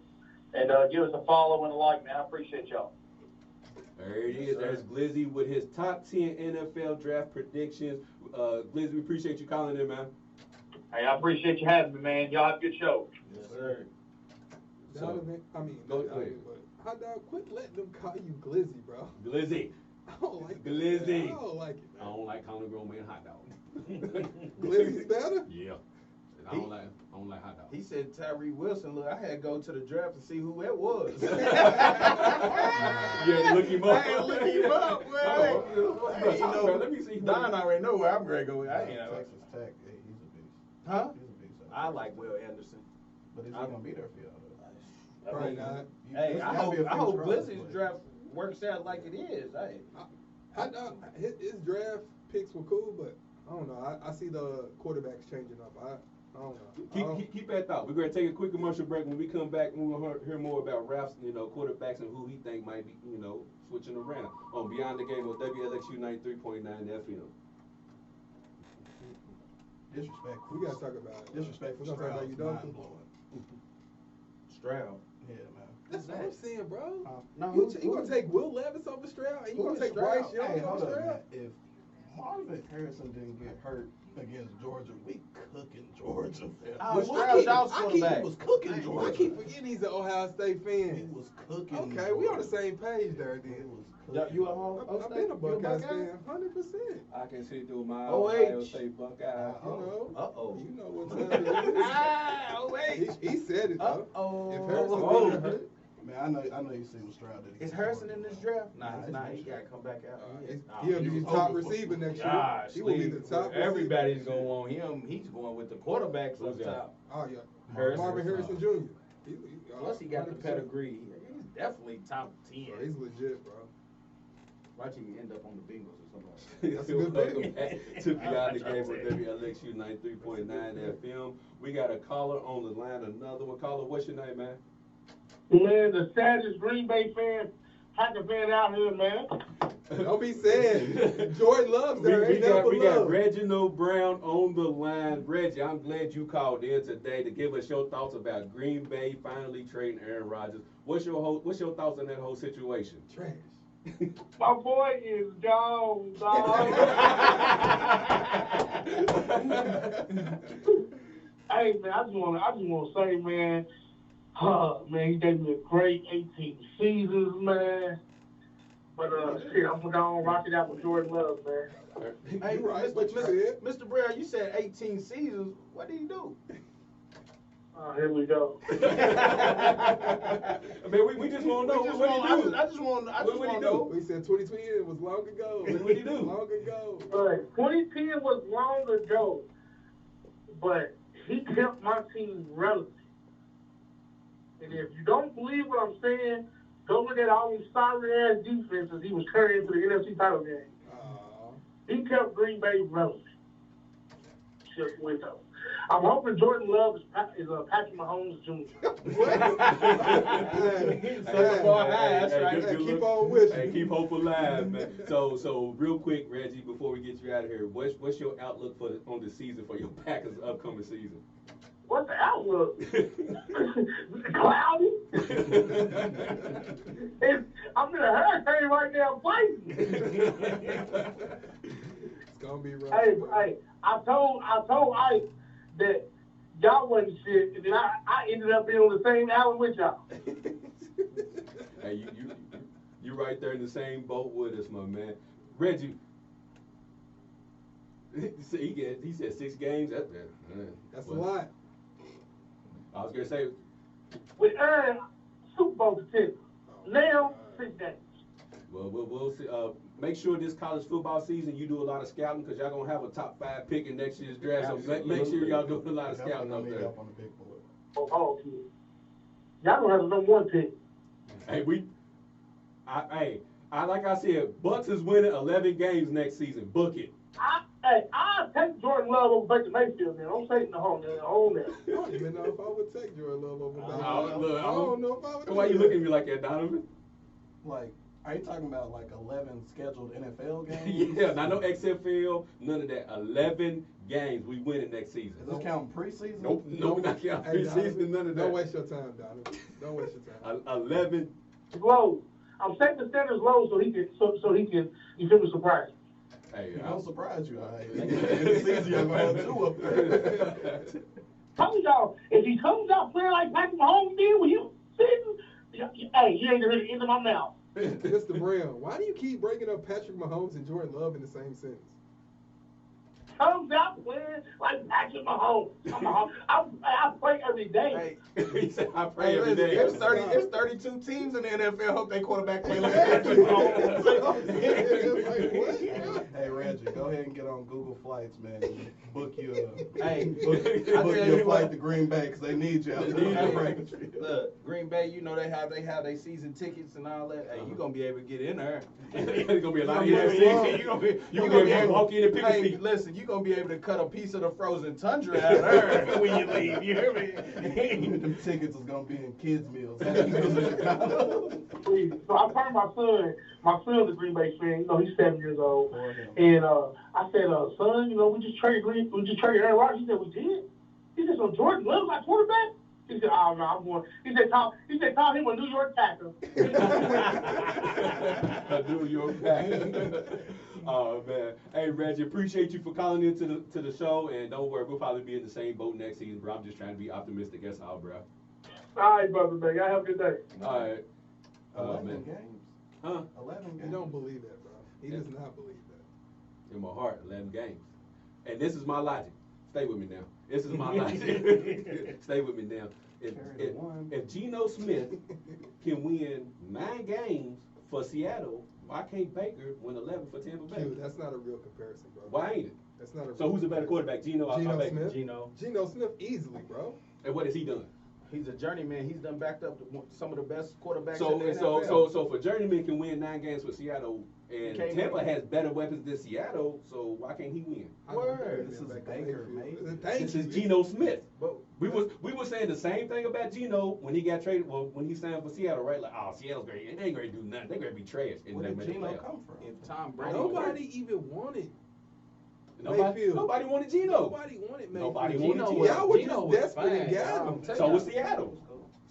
And give us a follow and a like, man. I appreciate y'all. There it is. There's Glizzy with his top 10 NFL draft predictions. Glizzy, we appreciate you calling in, man. Hey, I appreciate you having me, man. Y'all have a good show. Yes, sir. Donovan, go ahead. Hot Dog, quit letting them call you Glizzy, bro. Glizzy. I don't like that. Glizzy. I don't like it. I don't like calling a grown man hot dog. Glizzy's better? Yeah. I don't like hot dog. He said Tyree Wilson. Look, I had to go to the draft to see who that was. You had to look him up. I had to look him up, man. Bro, You know, let me see. Don already know where I'm going to go. I ain't know. Texas Tech, hey, he's a beast. Huh? He's a beast. I like Will Anderson. But is he going to be there for y'all, though? Probably not. Hey, There's I gotta be a hope few Glizzy's tries, draft works out like it is. Hey. Hot Dog, his draft picks were cool, but I don't know. I see the quarterbacks changing up. I don't know. Keep that thought. We're going to take a quick commercial break. When we come back, we're going to hear more about Ralph's, quarterbacks and who he think might be, switching around on Beyond the Game on WLXU 93.9 FM. Disrespect. We got to talk about it. Disrespect for We're gonna talk about Stroud. you, Mind don't blowing. Stroud. Yeah, man. That's what I'm saying, bro. No, You gonna take Will Levis over Stroud, and you who gonna is take Stroud? Bryce Young Hey, over hold up, Stroud? man. If Marvin Harrison didn't get hurt against Georgia, we cooking Georgia. Oh, Well, Stroud's y'all's He quarterback. was cooking I Georgia. keep forgetting he's an Ohio State He fan. was cooking. Okay, we on the Georgia. same page there, He then. was Yeah, cooking. you a home? I've been a Buckeyes fan, 100%. I can see through my OH. Ohio State Buckeyes. You know, Uh-oh. you know what time it Ah, wait. is. He said it though. Uh-oh. If Harrison Oh. didn't get hurt, Man, I know you see what Stroud did. Is against Harrison Georgia. in this draft? Nah, Nah, he's not. He he's got to come back out. he'll be he the was top over- receiver next year. Gosh, He will be the top receiver everybody's next year. going on him. He's going with the quarterbacks up Who's that? top. Oh yeah, Harrison. Marvin Harrison Jr. Plus, he got the 100%. pedigree. He's definitely top 10. Bro, he's legit, bro. Watch him end up on the Bengals or something. That's a good Welcome pick. back to Beyond the Game with WLXU 93.9 FM. We got a caller on the line, another one. Caller, what's your name, man? Man, the saddest Green Bay fan. Packer fan out here, man. Don't be sad. Jordan loves there. we Ain't nothing but got love. Reginald Brown on the line. Reggie, I'm glad you called in today to give us your thoughts about Green Bay finally trading Aaron Rodgers. What's your thoughts on that whole situation? Trash. My boy is gone, dog. Hey, man, I just want to say, man, man, he gave me a great 18 seasons, man. But shit, I'm gonna rock it out with Jordan Love, man. Hey, Right, what you said. Mr. Brown, you said 18 seasons. What did he do? Here we go. I mean, we just want to know what he do. I just want to know. We said 2020 was long ago. What did he do? Long ago. All right, 2010 was long ago, but he kept my team relevant. And if you don't believe what I'm saying, go look at all these sorry-ass defenses he was carrying to the NFC title game. He kept Green Bay relevant. Just went up. I'm hoping Jordan Love is Patrick Mahomes Jr. Keep on wishing. Hey, keep hope alive, man. So real quick, Reggie, before we get you out of here, what's your outlook on the season for your Packers upcoming season? What's the outlook? Cloudy? I'm in a hurricane right now fighting. It's gonna be rough. Hey, I told Ike that y'all wasn't shit, and then I ended up being on the same island with y'all. Hey, you right there in the same boat with us, my man. Reggie, he said 6 games. That's a lot. I was gonna say, We earned Super Bowl potential. Now, 6 games. well, we'll see. Make sure this college football season you do a lot of scouting because y'all gonna have a top 5 pick in next year's draft. So make sure y'all doing a lot of scouting up there. On the big board. Oh, kid. Y'all gonna have the number 1 pick. Hey, like I said, Bucks is winning 11 games next season. Book it. I'll take Jordan Love over Baker Mayfield, man. I'm taking the home there. I don't even know if I would take Jordan Love over Donovan. I don't know if I would. Why you looking at me like that, Donovan? Like, are you talking about like 11 scheduled NFL games? Yeah, not no XFL, none of that. 11 games. We winning next season. Is this counting preseason? Nope, not counting Hey, preseason, Donovan, none of that. Don't waste your time, Donovan. Don't waste your time. 11. Low. I'm setting the standards low so he can you feel me surprised. Hey, I'll surprise you. In the season, you're going to have 2 up there. Told y'all, if he comes out playing like Patrick Mahomes did when he was sitting, hey, you ain't gonna hear the end of my mouth. Mr. Brown, why do you keep breaking up Patrick Mahomes and Jordan Love in the same sentence? Comes out playing like Patrick Mahomes. I pray every day. He said, I pray every day. There's 32 teams in the NFL. Hope they quarterback play like Patrick Mahomes. Hey, Reggie, go ahead and get on Google Flights, man. Book your flight to Green Bay because they need you out there. Look, Green Bay, you know they have their season tickets and all that. Hey, you gonna be able to get in there. There's gonna be a lot of You NFC. gonna be You gonna be able to walk in and pick a Hey, seat. listen, you gonna be able to cut a piece of the frozen tundra out of there when you leave. You hear me? Them tickets is going to be in kids' meals. So I turned my son's a Green Bay fan. You know, he's 7 years old. And I said, son, you know, we just traded Aaron Rodgers. He said, we did? He said, so Jordan Love's our quarterback? He said, oh no, I'm going. He said, call him a New York Packer. A New York Packer. Oh man. Hey Reggie, appreciate you for calling in to the show, and don't worry, we'll probably be in the same boat next season, bro. I'm just trying to be optimistic. That's all, bro. All right, brother, man. Y'all have a good day. All right. 11 man. games? Huh? 11 games? He don't believe that, bro. He does not believe that. In my heart, 11 games. And this is my logic. Stay with me now. This is my logic. Stay with me now. If Geno Smith can win 9 games for Seattle, why can't Baker win 11 for Tampa Bay? Dude, that's not a real comparison, bro. Why ain't it? That's not a. So who's a better quarterback, Geno or Geno Baker? Smith. Geno Smith easily, bro. And what has he done? He's a journeyman. He's done backed up some of the best quarterbacks So in the NFL. so if a journeyman can win 9 games for Seattle, and Can't Tampa win. has better weapons than Seattle, so why can't he win? I don't Word. believe This in is Baker Baker, Mayfield. mate. Thank This you. is Geno Smith. We was saying the same thing about Geno when he got traded. Well, when he signed for Seattle, right? Like, oh, Seattle's great. They ain't gonna do nothing. They gonna be trash. And Where they did made the Geno playoffs. come from? If Tom Brady, Nobody even wanted. Nobody wanted Geno. Nobody wanted Mayfield. Nobody Geno wanted was- Geno. Y'all were Geno just was desperate and fine, got y'all. him. So was Seattle.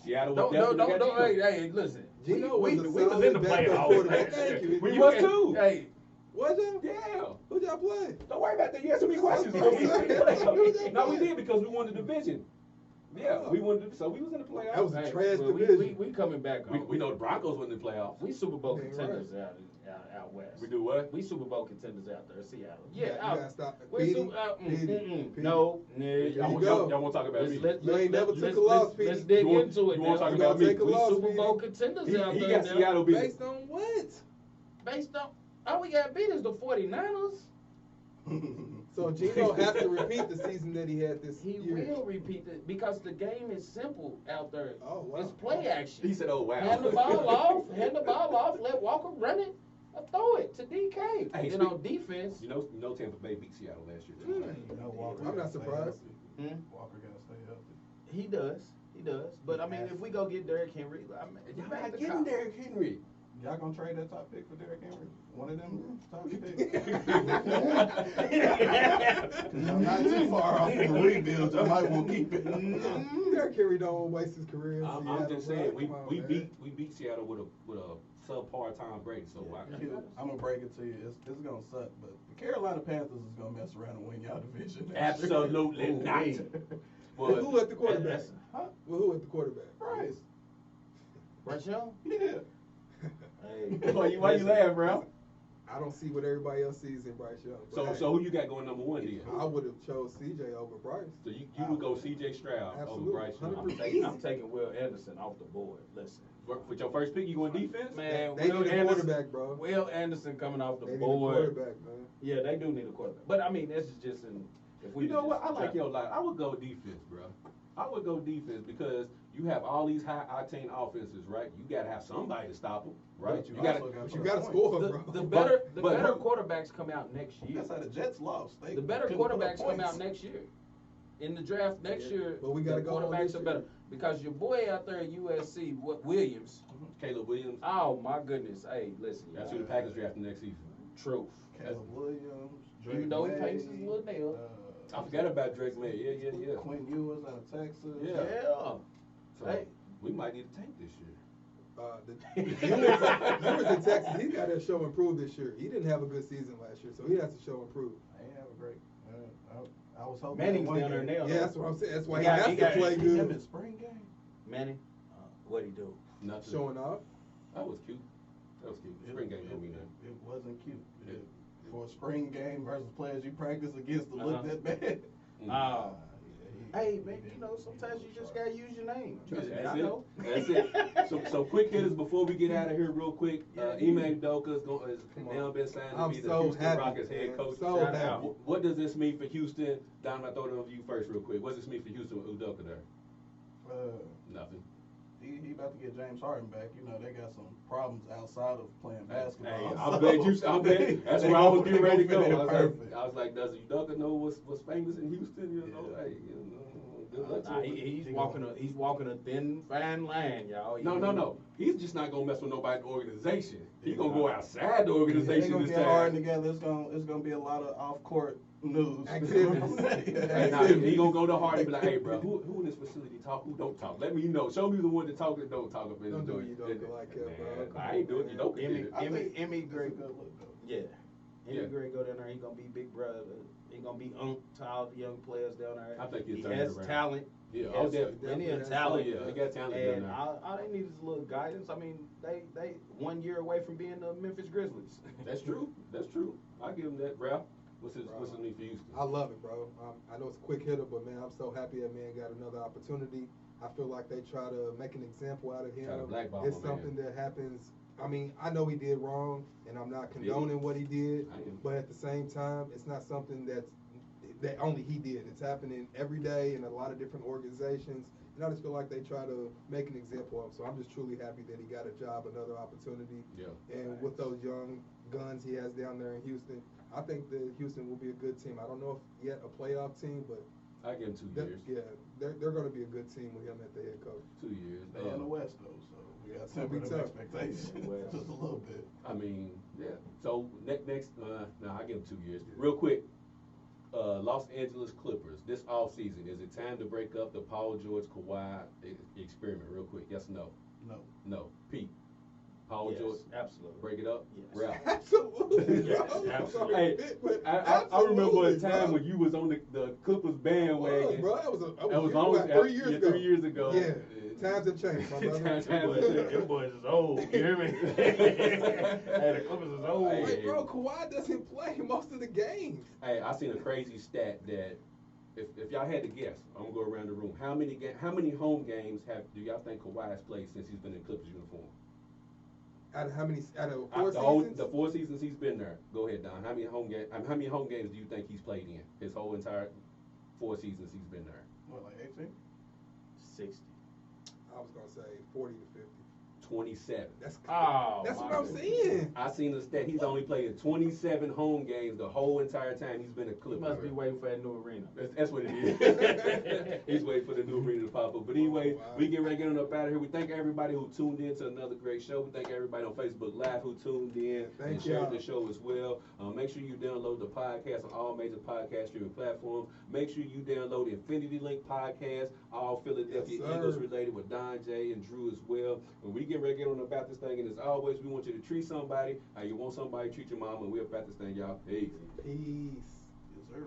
Seattle was Don't, definitely got Geno. hey, listen. Geno we was a was in solid the backup playoffs. quarterback. Thank you. We was too. Hey, Was y'all? Yeah. Who'd y'all play? Don't worry about that. You asked so many questions. I'm sorry. No, we did because we won the division. Yeah, Oh. we won. So we was in the playoffs. That was a hey, trash well, division. we coming back. We know the Broncos won the playoffs. We Super Bowl Dang contenders out west. We do what? We Super Bowl contenders out there, Seattle. You Yeah, gotta stop. we're Petey, Super. Petey. No, Y'all go. won't talk about me. You ain't never took a loss, Petey. Let's dig You want- into it. you want to now. talk You about gonna me? take a We loss, Super Bowl Petey. contenders He out there got now. Seattle beat. Based on what? Based on all we got beat is the 49ers. So Geno has to repeat the season that he had this He year. will repeat it because the game is simple out there. Oh, wow. It's play action. He said, "Oh wow." Hand the ball off, let Walker run it, or throw it to DK. Hey, And on defense, You know Tampa Bay beat Seattle last year. Mm. You know, Walker I'm gotta not stay surprised. healthy. Hmm? Walker gotta stay healthy. he does. But I mean, if we go get Derrick Henry, I mean, Y'all back not to getting Kyle. Derrick Henry. Y'all gonna trade that top pick for Derrick Henry? One of them top picks? Y'all not too far off from a rebuild. Y'all might want to keep it. Derrick Henry don't waste his career. in I'm Seattle, just bro. saying we Come on, we man. beat Seattle with a subpar Tom Brady. So I'm gonna break it to you. It's gonna suck, but the Carolina Panthers is gonna mess around and win y'all division. absolutely not. Well, But who at the quarterback? That's- Huh? Well, who at the quarterback? Bryce. Bryce Young? Yeah. Hey, why you laugh, bro? I don't see what everybody else sees in Bryce Young. but So who you got going number one then? I would have chose CJ over Bryce. So you would go C.J. Stroud over Absolutely. Bryce Young. 100%. I'm taking Will Anderson off the board. Listen, With your first pick, you going defense? man, They Will need a Anderson, quarterback, bro. Will Anderson coming off the They need a board. quarterback, man. Yeah, they do need a quarterback. But I mean, this is just in. If we You know what? I just- like your line. I would go defense, bro. I would go defense because you have all these high octane offenses, right? You got to have somebody to stop them, right? But you gotta. also got You got to score, bro. The better but- quarterbacks come out next year. That's how the Jets lost. They The better couldn't put up quarterbacks come points. out next year. In the draft next Yeah, year, but we gotta the go on quarterbacks this are year. better. Because your boy out there at USC, Williams, Caleb Williams. oh my goodness. Hey, listen, That's y'all. who the Packers drafted next season. Truth. Caleb Williams, Drake Even though he May, paints his little nail. I forgot about Drake May. Yeah. Quinn Ewers out of Texas. Yeah. Yeah. So Hey. we might need a tank this year. Ewers in Texas, he's got to show improve this year. He didn't have a good season last year, so he has to show improve. I ain't have a great. I was hoping. Manning's that one down there game- now. Yeah, that's what I'm saying. That's why He he, got- has he to got- play Him in good. spring game. Manny, what'd he do? Nothing. Showing off. That was cute. That was cute. Spring game don't mean nothing. It wasn't cute. For a spring game versus players you practice against to look Uh-huh. that bad. Oh. Hey, man, you know, sometimes you just gotta use your name. Trust me, I That's know. it. That's it. So quick hitters before we get out of here, real quick. Ime Udoka's is Come on. now been signed to I'm be the so Houston happy, Rockets head man. coach. So Shout happy. out. What does this mean for Houston? Don, I throw it over to you first, real quick. What does this mean for Houston with Udoka there? Nothing. He about to get James Harden back. You know they got some problems outside of playing basketball. Hey, so- I'm glad. That's They where I was gonna- getting ready to they go. gonna fit in perfect. I was like, does Udoka know what's famous in Houston? You know, Yeah. hey, you know, good luck to Nah, him. he's walking a thin, fine line, y'all. No. He's just not gonna mess with nobody's organization. He's gonna go outside the organization They gonna this get Harden time. together. It's gonna be a lot of off court news. Activities. Hey, nah, he gonna go to Harden and be like, hey, bro, who in this facility talk? Who don't talk? Let me know. Show me the one that talk that don't talk up in Don't the do Udoka like that, bro. Come I ain't on, doing man. Udoka. did it. Emmy That's a Gray. good look, though. Yeah. Yeah. Emmy Gray go down there, he gonna be big brother. He gonna be to all the young players down there. I think he'll he turn it has around. talent. Yeah, He oh, has definitely. plenty of Definitely has talent. Oh, yeah, he got talent And down there. all they need is a little guidance. I mean, they 1 year away from being the Memphis Grizzlies. That's true. I give him that, Ralph. What's his need for Houston? I love it, bro. I know it's a quick hitter, but man, I'm so happy that man got another opportunity. I feel like they try to make an example out of him. Try to blackball It's my man. something that happens. I mean, I know he did wrong, and I'm not condoning what he did, I am. but at the same time, it's not something that only he did. It's happening every day in a lot of different organizations, and I just feel like they try to make an example of him. So I'm just truly happy that he got a job, another opportunity. Yeah. And with those young guns he has down there in Houston, I think that Houston will be a good team. I don't know if yet a playoff team, but I give him 2 That- years. yeah, they're going to be a good team with him at the head coach. 2 years. They in the West though, so we got to temper Be them tough. expectations Yeah, well. just a little bit. I mean, yeah. So next, no, I give him 2 years. Real quick, Los Angeles Clippers. This off season, is it time to break up the Paul George Kawhi experiment? Real quick, yes or no? No. No. Pete. Paul Yes, George. absolutely. Break it up. Yes. Ralph. Absolutely. Yes, bro. absolutely. Hey, But I remember a absolutely, time bro. when you was on the Clippers bandwagon. Bro, that was almost about 3 years ago. 3 years ago. Yeah. Times have changed, my brother. Times have Them changed. boys is old. You hear me? Hey, the Clippers is old. Hey. Wait, bro, Kawhi doesn't play most of the games. Hey, I seen a crazy stat that if y'all had to guess, I'm gonna go around the room. How many home games do y'all think Kawhi has played since he's been in Clippers uniform? Out of how many? Out of Out 4 seasons? the 4 seasons he's been there. Go ahead, Don. How many home games do you think he's played in his whole entire 4 seasons he's been there? What, like 18? 60. I was gonna say 40 to 50. 27. That's Oh, that's what my I'm goodness. saying. I seen the stat. He's only played in 27 home games the whole entire time he's been a He Clipper. must be waiting for that new arena. That's what it is. He's waiting for the new arena to pop up. But anyway, Wow. we get ready to get on up out of here. We thank everybody who tuned in to another great show. We thank everybody on Facebook Live who tuned in Thank and shared y'all. the show as well. Make sure you download the podcast on all major podcast streaming platforms. Make sure you download the Infinity Link podcast, all Philadelphia Yes, sir. Eagles related with Don J and Drew as well. And we get ready to get on about this thing. And as always, we want you to treat somebody how you want somebody to treat your mom. And we're about this thing, y'all. Peace. Peace. Yes, sir.